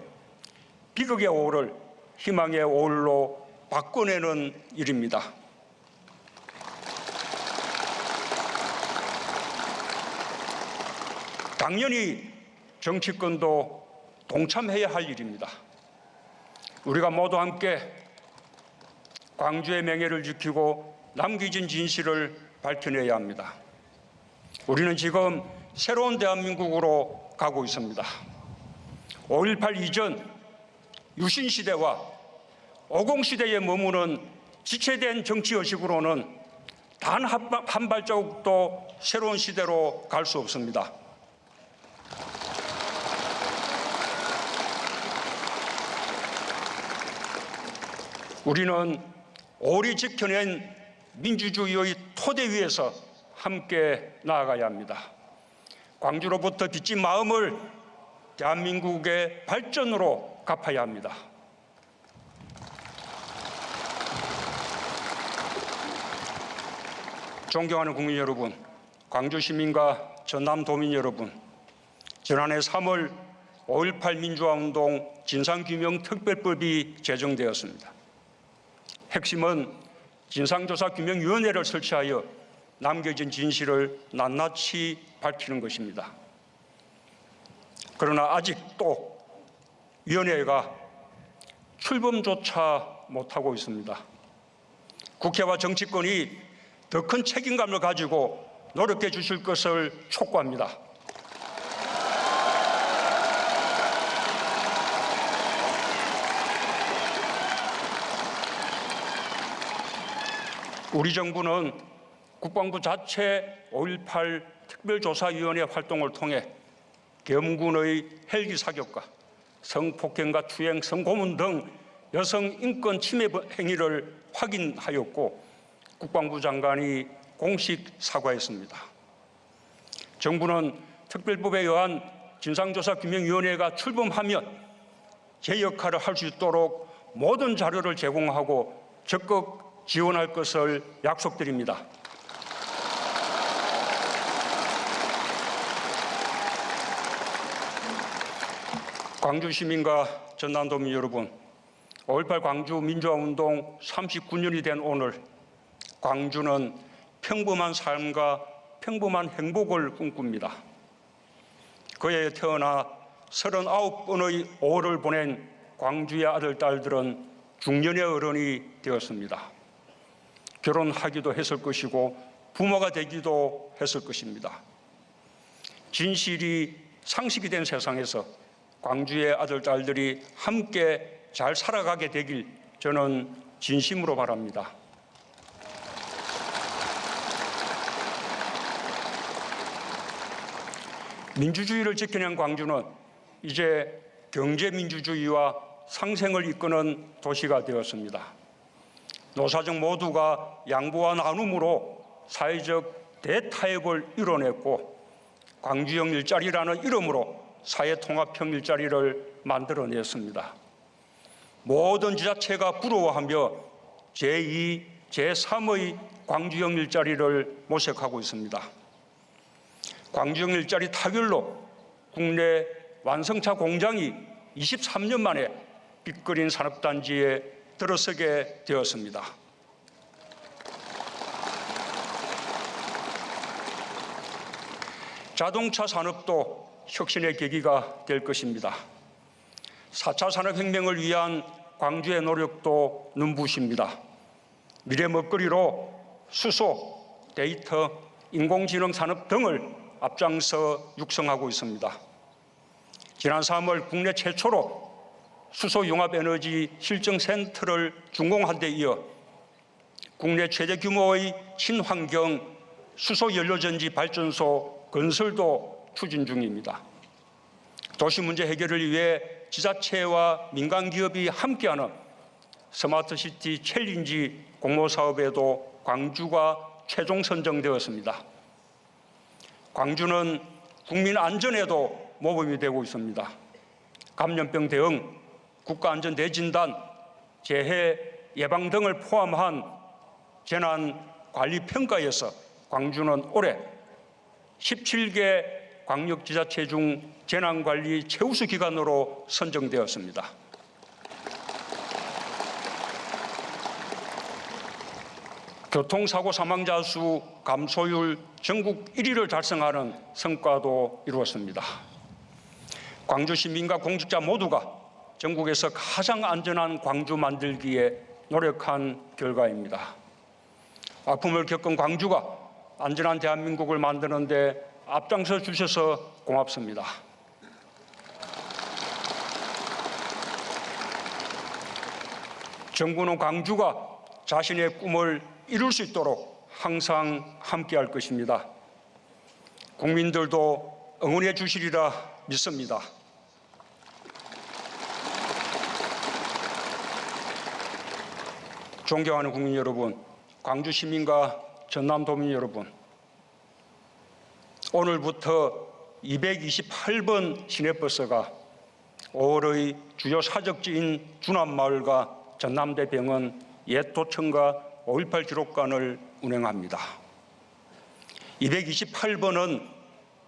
비극의 오를 희망의 오울로 바꿔내는 일입니다. 당연히 정치권도 동참해야 할 일입니다. 우리가 모두 함께 광주의 명예를 지키고 남겨진 진실을 밝혀내야 합니다. 우리는 지금 새로운 대한민국으로 가고 있습니다. 5.18 이전 유신시대와 50시대에 머무는 지체된 정치의식으로는 단 한 발자국도 새로운 시대로 갈 수 없습니다. 우리는 오래 지켜낸 민주주의의 토대 위에서 함께 나아가야 합니다. 광주로부터 빚진 마음을 대한민국의 발전으로 갚아야 합니다. 존경하는 국민 여러분, 광주 시민과 전남도민 여러분, 지난해 3월 5.18 민주화운동 진상규명 특별법이 제정되었습니다. 핵심은 진상조사규명위원회를 설치하여 남겨진 진실을 낱낱이 밝히는 것입니다. 그러나 아직도 위원회가 출범조차 못하고 있습니다. 국회와 정치권이 더 큰 책임감을 가지고 노력해 주실 것을 촉구합니다. 우리 정부는 국방부 자체 5.18 특별조사위원회 활동을 통해 계엄군의 헬기 사격과 성폭행과 투행, 성고문 등 여성 인권 침해 행위를 확인하였고 국방부 장관이 공식 사과했습니다. 정부는 특별법에 의한 진상조사규명위원회가 출범하면 제 역할을 할 수 있도록 모든 자료를 제공하고 적극 지원할 것을 약속드립니다. 광주 시민과 전남도민 여러분, 5.18 광주 민주화운동 39년이 된 오늘 광주는 평범한 삶과 평범한 행복을 꿈꿉니다. 그에 태어나 39번의 5월을 보낸 광주의 아들, 딸들은 중년의 어른이 되었습니다. 결혼하기도 했을 것이고 부모가 되기도 했을 것입니다. 진실이 상식이 된 세상에서 광주의 아들, 딸들이 함께 잘 살아가게 되길 저는 진심으로 바랍니다. 민주주의를 지켜낸 광주는 이제 경제민주주의와 상생을 이끄는 도시가 되었습니다. 노사정 모두가 양보와 나눔으로 사회적 대타협을 이뤄냈고 광주형 일자리라는 이름으로 사회통합형 일자리를 만들어냈습니다. 모든 지자체가 부러워하며 제2, 제3의 광주형 일자리를 모색하고 있습니다. 광주형 일자리 타결로 국내 완성차 공장이 23년 만에 빅그린 산업단지에 들어서게 되었습니다. 자동차 산업도 혁신의 계기가 될 것입니다. 4차 산업혁명을 위한 광주의 노력도 눈부십니다. 미래 먹거리로 수소, 데이터, 인공지능 산업 등을 앞장서 육성하고 있습니다. 지난 3월 국내 최초로 수소융합에너지 실증센터를 준공한 데 이어 국내 최대 규모의 친환경 수소연료전지 발전소 건설도 추진 중입니다. 도시 문제 해결을 위해 지자체와 민간기업이 함께하는 스마트시티 챌린지 공모사업에도 광주가 최종 선정되었습니다. 광주는 국민 안전에도 모범이 되고 있습니다. 감염병 대응, 국가안전대진단, 재해 예방 등을 포함한 재난관리평가에서 광주는 올해 17개 광역지자체 중 재난관리 최우수 기관으로 선정되었습니다. 교통사고 사망자 수 감소율 전국 1위를 달성하는 성과도 이루었습니다. 광주 시민과 공직자 모두가 전국에서 가장 안전한 광주 만들기에 노력한 결과입니다. 아픔을 겪은 광주가 안전한 대한민국을 만드는 데 앞장서 주셔서 고맙습니다. 정부는 광주가 자신의 꿈을 이룰 수 있도록 항상 함께할 것입니다. 국민들도 응원해 주시리라 믿습니다. 존경하는 국민 여러분, 광주 시민과 전남도민 여러분, 오늘부터 228번 시내버스가 5월의 주요 사적지인 주남마을과 전남대병원, 옛도청과 5.18 기록관을 운행합니다. 228번은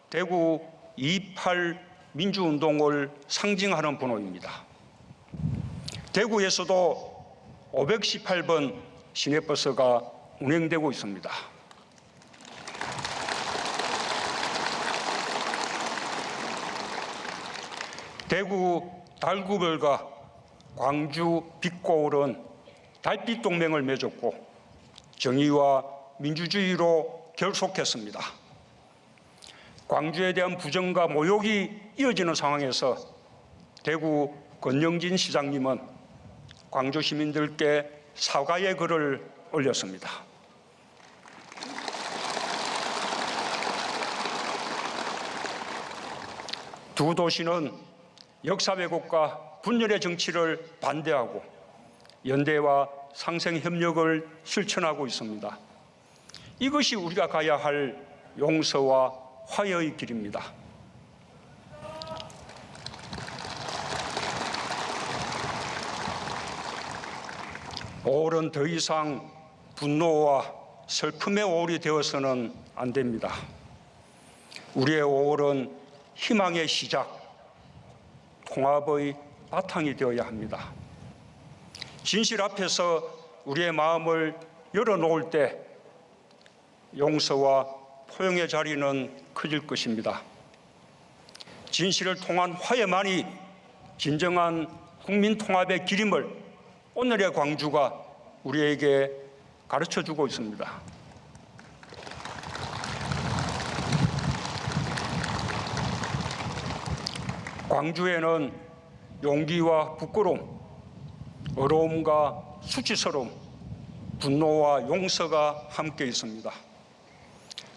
대구 2.28 민주운동을 상징하는 번호입니다. 대구에서도 518번 시내버스가 운행되고 있습니다. 대구 달구별과 광주 빛고을은 달빛 동맹을 맺었고 정의와 민주주의로 결속했습니다. 광주에 대한 부정과 모욕이 이어지는 상황에서 대구 권영진 시장님은 광주 시민들께 사과의 글을 올렸습니다. 두 도시는 역사 왜곡과 분열의 정치를 반대하고 연대와 상생 협력을 실천하고 있습니다. 이것이 우리가 가야 할 용서와 화해의 길입니다. 오월은 더 이상 분노와 슬픔의 오월이 되어서는 안 됩니다. 우리의 오월은 희망의 시작, 통합의 바탕이 되어야 합니다. 진실 앞에서 우리의 마음을 열어놓을 때 용서와 포용의 자리는 커질 것입니다. 진실을 통한 화해만이 진정한 국민 통합의 길임을 오늘의 광주가 우리에게 가르쳐주고 있습니다. 광주에는 용기와 부끄러움, 어려움과 수치스러움, 분노와 용서가 함께 있습니다.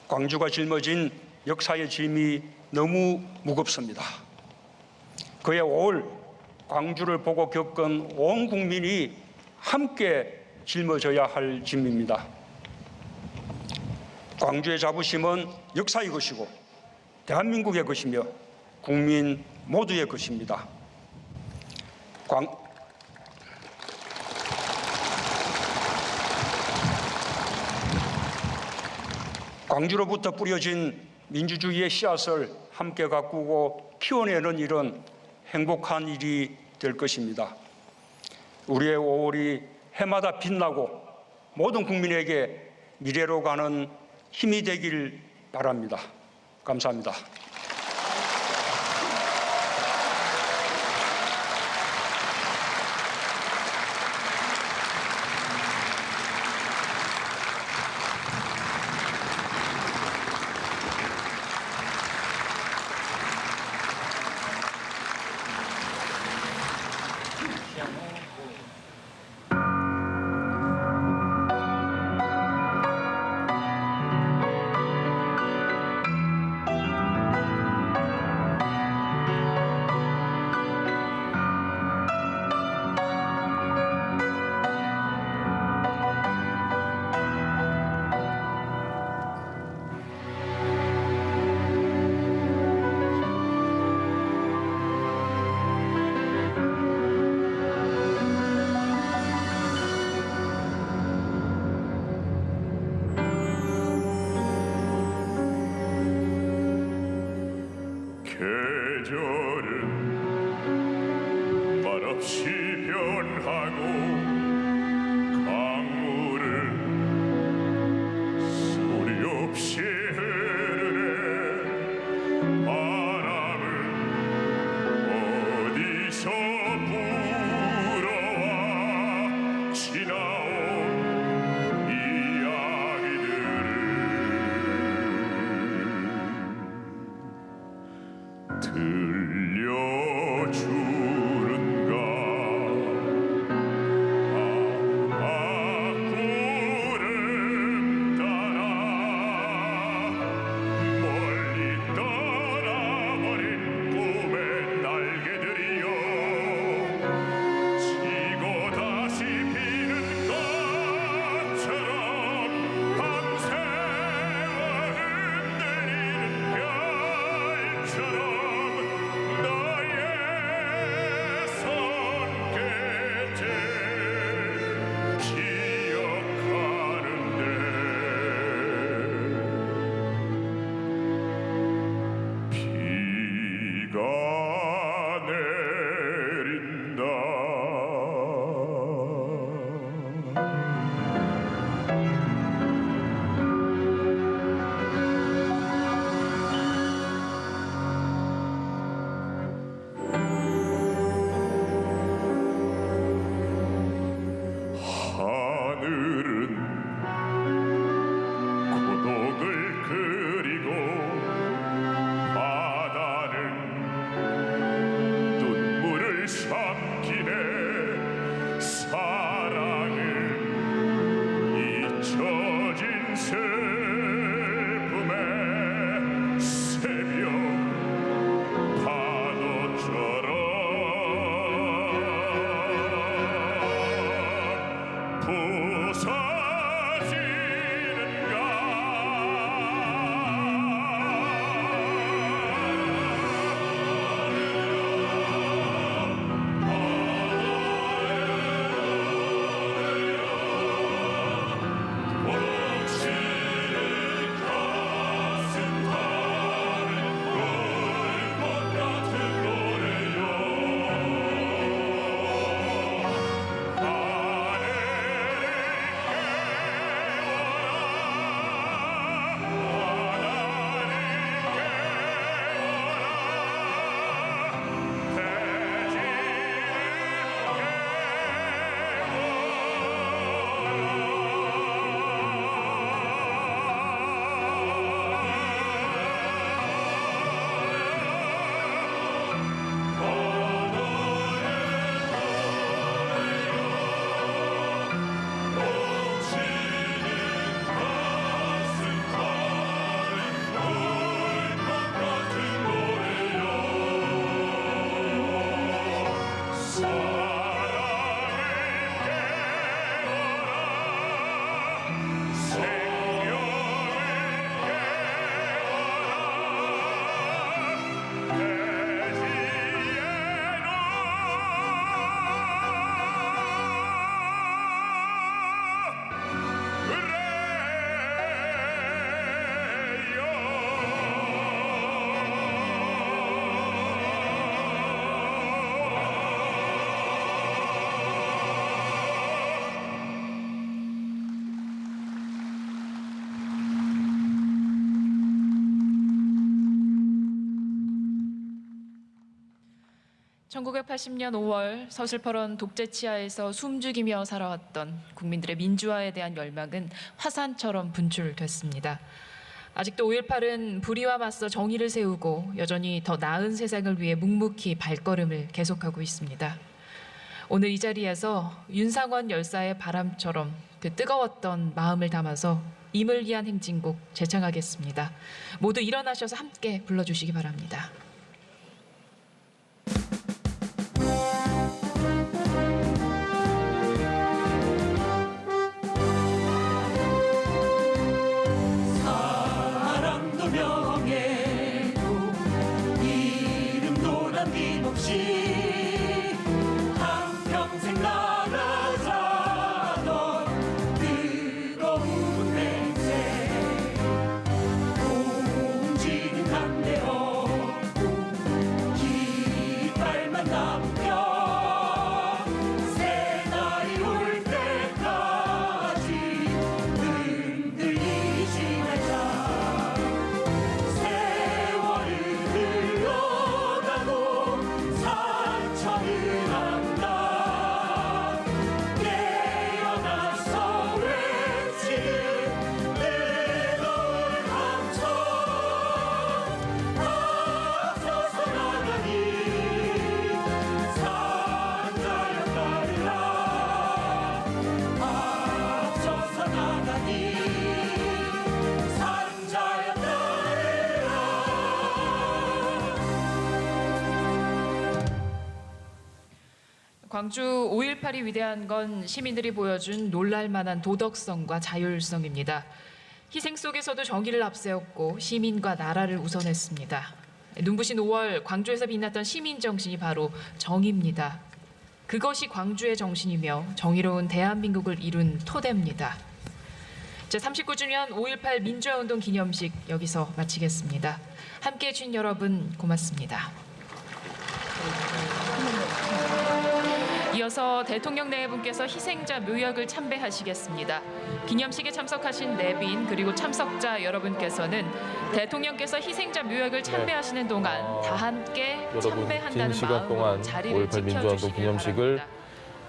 광주가 짊어진 역사의 짐이 너무 무겁습니다. 그의 5월 광주를 보고 겪은 온 국민이 함께 짊어져야 할 짐입니다. 광주의 자부심은 역사의 것이고 대한민국의 것이며 국민 모두의 것입니다. 광주로부터 뿌려진 민주주의의 씨앗을 함께 가꾸고 키워내는 일은 행복한 일이 될 것입니다. 우리의 5월이 해마다 빛나고 모든 국민에게 미래로 가는 힘이 되길 바랍니다. 감사합니다. 계절은 말없이 변하고 강물은 소리 없이 흐르네. 바람은 어디서 불어와 지나온 이야기들을 들려주는가. 구름 따라 멀리 떠나버린 꿈의 날개들이여 지고 다시 피는 1980년 5월 서슬퍼런 독재 치하에서 숨죽이며 살아왔던 국민들의 민주화에 대한 열망은 화산처럼 분출됐습니다. 아직도 5.18은 불의와 맞서 정의를 세우고 여전히 더 나은 세상을 위해 묵묵히 발걸음을 계속하고 있습니다. 오늘 이 자리에서 윤상원 열사의 바람처럼 그 뜨거웠던 마음을 담아서 임을 위한 행진곡 재창하겠습니다. 모두 일어나셔서 함께 불러주시기 바랍니다. 사랑도 명예도 이름도 남김없이 한평생 날아가던 뜨거운 냄새 공지는 담배 없고 깃발만 남겨 새날이 올 때까지 흔들리지 말자. 세월은 흘러가고 상처는 한다. 깨어나서 외치는 뜨거운 함성 앞서서 나가니 산자여 따르라. 앞서서 나가니 산자여 따르라. 광주 5.18이 위대한 건 시민들이 보여준 놀랄만한 도덕성과 자율성입니다. 희생 속에서도 정의를 앞세웠고 시민과 나라를 우선했습니다. 눈부신 5월 광주에서 빛났던 시민 정신이 바로 정의입니다. 그것이 광주의 정신이며 정의로운 대한민국을 이룬 토대입니다. 제39주년 5.18 민주화운동 기념식 여기서 마치겠습니다. 함께해 주신 여러분 고맙습니다. 이어서 대통령 네 분께서 희생자 묘역을 참배하시겠습니다. 기념식에 참석하신 내빈 그리고 참석자 여러분께서는 대통령께서 희생자 묘역을 참배하시는 동안 다 함께 여러분 참배한다는 긴 시간 마음으로 동안 자리를 5.18 민주화운동 지켜주시길 기념식을 바랍니다.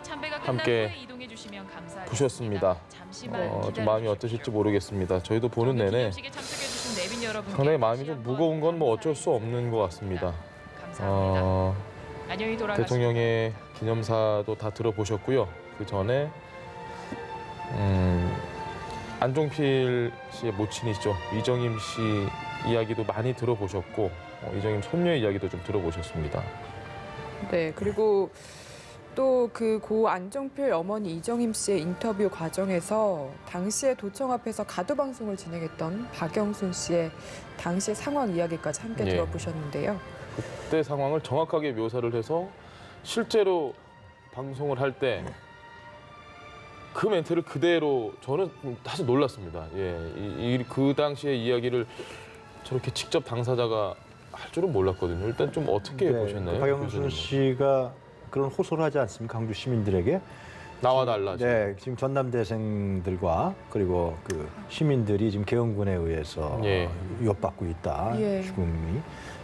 참배가 끝난 함께 후에 이동해 주시면 감사하겠습니다. 보셨습니다. 잠시만 좀 기다려 마음이 어떠실지 모르겠습니다. 저희도 보는 내내 기념식에 참석해 주신 내빈 여러분께 상당히 마음이 다시 좀 한번 무거운 건 뭐 어쩔 수 감사의 없는 것 같습니다. 감사합니다. 안녕히 돌아가십시오. 대통령의 기념사도 다 들어보셨고요. 그 전에 안종필 씨의 모친이죠. 이정임 씨 이야기도 많이 들어보셨고 이정임 손녀의 이야기도 좀 들어보셨습니다. 네, 그리고 또 그 고 안종필 어머니 이정임 씨의 인터뷰 과정에서 당시에 도청 앞에서 가두 방송을 진행했던 박영순 씨의 당시 상황 이야기까지 함께 예. 들어보셨는데요. 그때 상황을 정확하게 묘사를 해서 실제로 방송을 할 때 그 멘트를 그대로 저는 사실 놀랐습니다. 예, 그 당시의 이야기를 저렇게 직접 당사자가 할 줄은 몰랐거든요. 일단 좀 어떻게 보셨나요? 박영순 교수님은? 씨가 그런 호소를 하지 않습니까? 강주 시민들에게. 나와달라. 네, 지금 전남대생들과 그리고 그 시민들이 지금 계엄군에 의해서 예. 위협받고 있다. 예. 죽음이.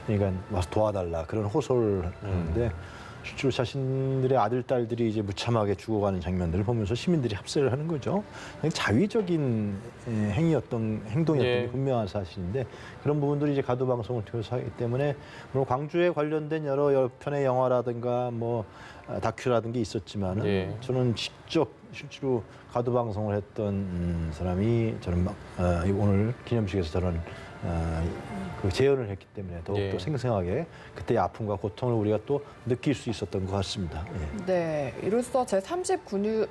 그러니까 와서 도와달라 그런 호소를 하는데 실제로 자신들의 아들, 딸들이 이제 무참하게 죽어가는 장면들을 보면서 시민들이 합세를 하는 거죠. 자위적인 행동이었던 예. 게 분명한 사실인데 그런 부분들이 이제 가두 방송을 통해서 하기 때문에 물론 광주에 관련된 여러 편의 영화라든가 뭐 다큐라든가 있었지만은 예. 저는 직접 실제로 가두 방송을 했던 사람이 저는 오늘 기념식에서 저는 그 재연을 했기 때문에 더욱더 예. 생생하게 그때의 아픔과 고통을 우리가 또 느낄 수 있었던 것 같습니다. 예. 네, 이로써 제39주년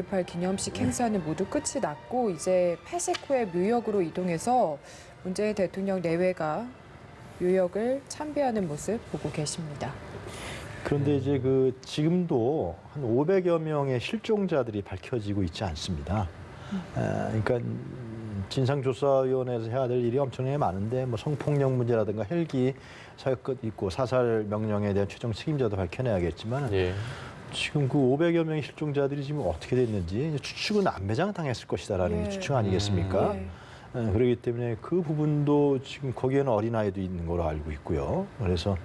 5.18 기념식 행사는 모두 끝이 났고 이제 80호의 묘역으로 이동해서 문재인 대통령 내외가 묘역을 참배하는 모습 보고 계십니다. 그런데 이제 그 지금도 한 500여 명의 실종자들이 밝혀지고 있지 않습니다. 그러니까 진상조사위원회에서 해야 될 일이 엄청나게 많은데 뭐 성폭력 문제라든가 헬기 사격 있고 사살 명령에 대한 최종 책임자도 밝혀내야겠지만 예. 지금 그 500여 명의 실종자들이 지금 어떻게 됐는지 추측은 안매장 당했을 것이다라는 게 추측 아니겠습니까? 그렇기 때문에 그 부분도 지금 거기에는 어린아이도 있는 걸로 알고 있고요. 그래서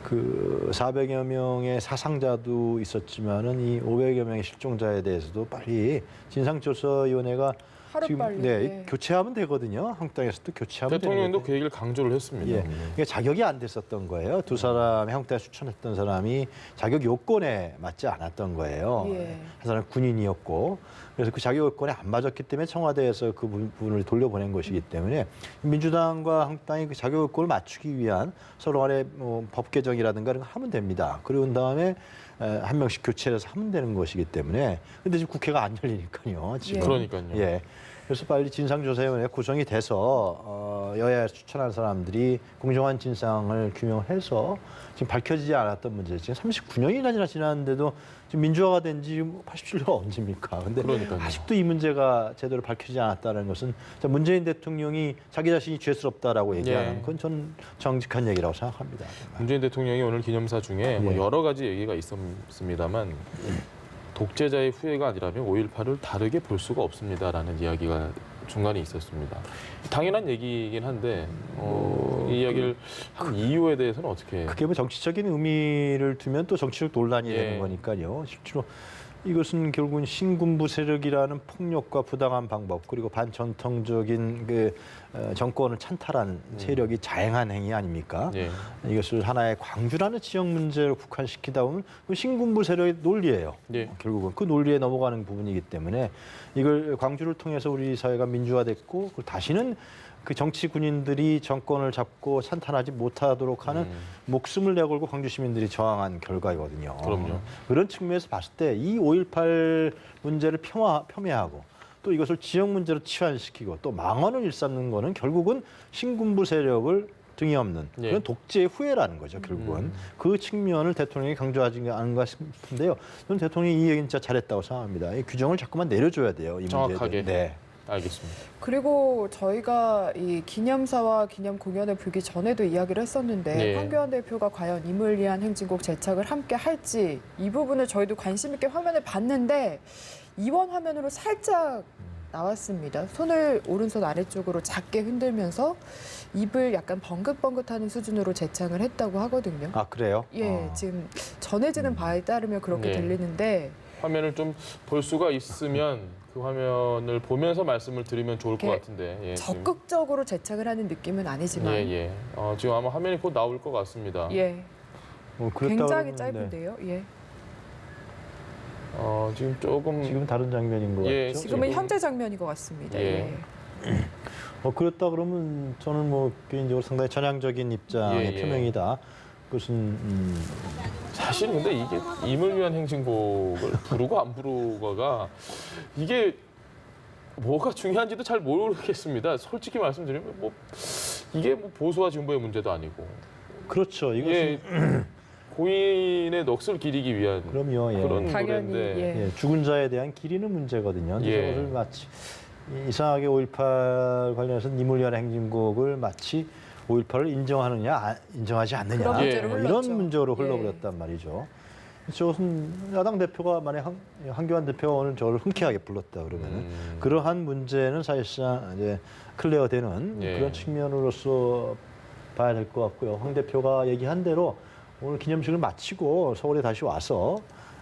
그 400여 명의 사상자도 있었지만은 이 500여 명의 실종자에 대해서도 빨리 진상조사위원회가 하루빨리, 네, 예. 교체하면 되거든요. 한국당에서도 교체하면 대통령도 되는 그 얘기를 강조를 했습니다. 예, 이게 자격이 안 됐었던 거예요. 두 사람이 한국당에 추천했던 사람이 자격 요건에 맞지 않았던 거예요. 예. 한 사람은 군인이었고 그래서 그 자격 요건에 안 맞았기 때문에 청와대에서 그 부분을 돌려보낸 것이기 때문에 민주당과 한국당이 그 자격 요건을 맞추기 위한 서로 간의 법 개정이라든가 이런 거 하면 됩니다. 그리고 다음에 한 명씩 교체를 해서 하면 되는 것이기 때문에 근데 지금 국회가 안 열리니까요. 지금. 그러니까요. 예. 그래서 빨리 진상조사위원회 구성이 돼서 여야에서 추천한 사람들이 공정한 진상을 규명해서 지금 밝혀지지 않았던 문제 지금 39년이나 지났는데도 지금 민주화가 된 지 87년가 언제입니까? 근데 그러니까요. 아직도 이 문제가 제대로 밝혀지지 않았다는 것은 문재인 대통령이 자기 자신이 죄스럽다라고 얘기하는 예. 건 저는 정직한 얘기라고 생각합니다. 문재인 대통령이 오늘 기념사 중에 뭐 예. 여러 가지 얘기가 있었습니다만 독재자의 후예가 아니라면 5.18을 다르게 볼 수가 없습니다라는 이야기가 중간에 있었습니다. 당연한 얘기이긴 한데 이 이야기를 한 이유에 대해서는 어떻게? 그게 뭐 정치적인 의미를 두면 또 정치적 논란이 예. 되는 거니까요. 실제로 이것은 결국은 신군부 세력이라는 폭력과 부당한 방법 그리고 반전통적인 그 정권을 찬탈한 세력이 자행한 행위 아닙니까? 예. 이것을 하나의 광주라는 지역 문제를 국한시키다 보면 그 신군부 세력의 논리예요. 예. 결국은 그 논리에 넘어가는 부분이기 때문에 이걸 광주를 통해서 우리 사회가 민주화됐고 다시는 그 정치 군인들이 정권을 잡고 찬탄하지 못하도록 하는 목숨을 내걸고 광주 시민들이 저항한 결과이거든요. 그럼요. 그런 측면에서 봤을 때 이 5.18 문제를 폄하하고 또 이것을 지역 문제로 치환시키고 또 망언을 일삼는 거는 결국은 신군부 세력을 등이 없는 예. 그런 독재의 후예라는 거죠. 결국은 그 측면을 대통령이 강조하지 않은가 싶은데요. 저는 대통령이 이 얘기는 진짜 잘했다고 생각합니다. 이 규정을 자꾸만 내려줘야 돼요. 이 정확하게. 문제에 대해. 네. 알겠습니다. 그리고 저희가 이 기념사와 기념 공연을 보기 전에도 이야기를 했었는데 네. 황교안 대표가 과연 임을 위한 행진곡 제작을 함께 할지 이 부분을 저희도 관심 있게 화면을 봤는데 이번 화면으로 살짝 나왔습니다. 손을 오른손 아래쪽으로 작게 흔들면서 입을 약간 벙긋벙긋하는 수준으로 재창을 했다고 하거든요. 아 그래요? 예, 지금 전해지는 바에 따르면 그렇게 네. 들리는데 화면을 좀 볼 수가 있으면 그 화면을 보면서 말씀을 드리면 좋을 것 이렇게 같은데. 예, 적극적으로 재창을 하는 느낌은 아니지만 예. 지금 아마 화면이 곧 나올 것 같습니다. 예, 그랬다 굉장히 그러면, 짧은데요. 예. 지금 조금 지금 다른 장면인 것 예, 같죠? 지금은 지금- 현재 장면인 것 같습니다. 예. 예. 그랬다 그러면 저는 뭐 개인적으로 상당히 전향적인 입장의 예. 표명이다. 그것은 사실 근데 이게 임을 위한 행진곡을 부르고 안 부르고가 이게 뭐가 중요한지도 잘 모르겠습니다. 솔직히 말씀드리면 뭐 이게 뭐 보수와 진보의 문제도 아니고 그렇죠. 이것은 이게 고인의 넋을 기리기 위한 그럼요. 예. 그런 당연히, 노래인데 예. 예, 죽은 자에 대한 기리는 문제거든요. 근데 예. 저것을 마치 이상하게 5.18 관련해서 임을 위한 행진곡을 마치 5.18을 인정하느냐, 인정하지 않느냐 그런 문제로 뭐 흘렀죠. 이런 문제로 예. 흘러버렸단 말이죠. 저것은 야당 대표가 만약 황교안 대표가 오늘 저를 흔쾌하게 불렀다 그러면은 그러한 문제는 사실상 이제 클리어되는 예. 그런 측면으로서 봐야 될 것 같고요. 황 대표가 얘기한 대로 오늘 기념식을 마치고 서울에 다시 와서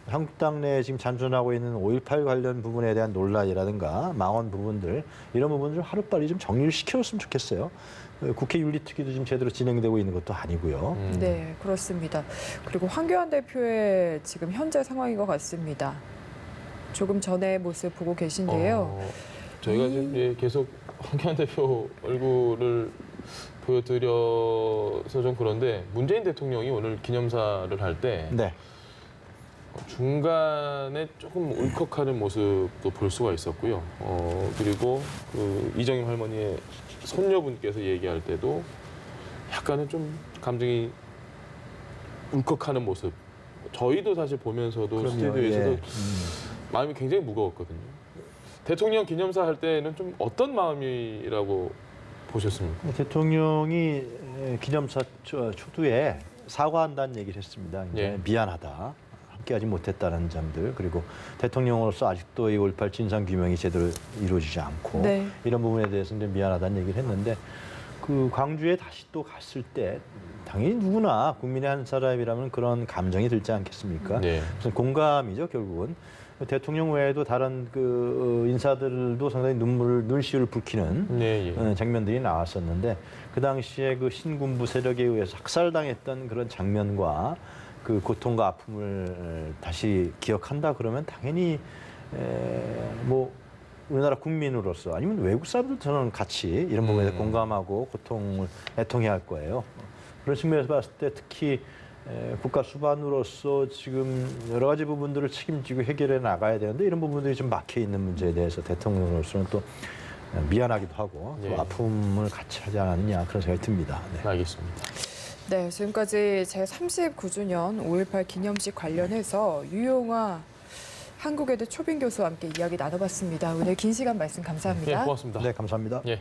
한국당 내에 지금 잔존하고 있는 5.18 관련 부분에 대한 논란이라든가 망언 부분들 이런 부분들 하루빨리 좀 정리를 시켜줬으면 좋겠어요. 국회 윤리특위도 지금 제대로 진행되고 있는 것도 아니고요. 네, 그렇습니다. 그리고 황교안 대표의 지금 현재 상황인 것 같습니다. 조금 전의 모습 보고 계신데요. 저희가 지금 계속 황교안 대표 얼굴을 보여드려서 좀 그런데 문재인 대통령이 오늘 기념사를 할 때 네. 중간에 조금 울컥하는 모습도 볼 수가 있었고요. 그리고 그 이정임 할머니의 손녀분께서 얘기할 때도 약간은 좀 감정이 울컥하는 모습. 저희도 사실 보면서도 그럼요. 스튜디오에서도 예. 마음이 굉장히 무거웠거든요. 대통령 기념사 할 때는 좀 어떤 마음이라고 보셨습니까? 대통령이 기념사 초두에 사과한다는 얘기를 했습니다. 이제 예. 미안하다. 함께하지 못했다는 점들 그리고 대통령으로서 아직도 이 5.18 진상 규명이 제대로 이루어지지 않고 네. 이런 부분에 대해서 이제 미안하다는 얘기를 했는데 그 광주에 다시 또 갔을 때 당연히 누구나 국민의 한 사람이라면 그런 감정이 들지 않겠습니까? 네. 무슨 공감이죠, 결국은. 대통령 외에도 다른 그 인사들도 상당히 눈시울을 붉히는 네, 예. 장면들이 나왔었는데 그 당시에 그 신군부 세력에 의해서 학살당했던 그런 장면과 그 고통과 아픔을 다시 기억한다 그러면 당연히 뭐 우리나라 국민으로서 아니면 외국 사람들 저는 같이 이런 부분에 공감하고 고통을 애통해야 할 거예요. 그런 측면에서 봤을 때 특히 국가 수반으로서 지금 여러 가지 부분들을 책임지고 해결해 나가야 되는데 이런 부분들이 좀 막혀 있는 문제에 대해서 대통령으로서는 또 미안하기도 하고 또 네. 아픔을 같이 하지 않았냐 그런 생각이 듭니다. 네. 알겠습니다. 네, 지금까지 제39주년 5.18 기념식 관련해서 유용화 한국외대 초빙 교수와 함께 이야기 나눠봤습니다. 오늘 긴 시간 말씀 감사합니다. 예, 고맙습니다. 네, 감사합니다. 예.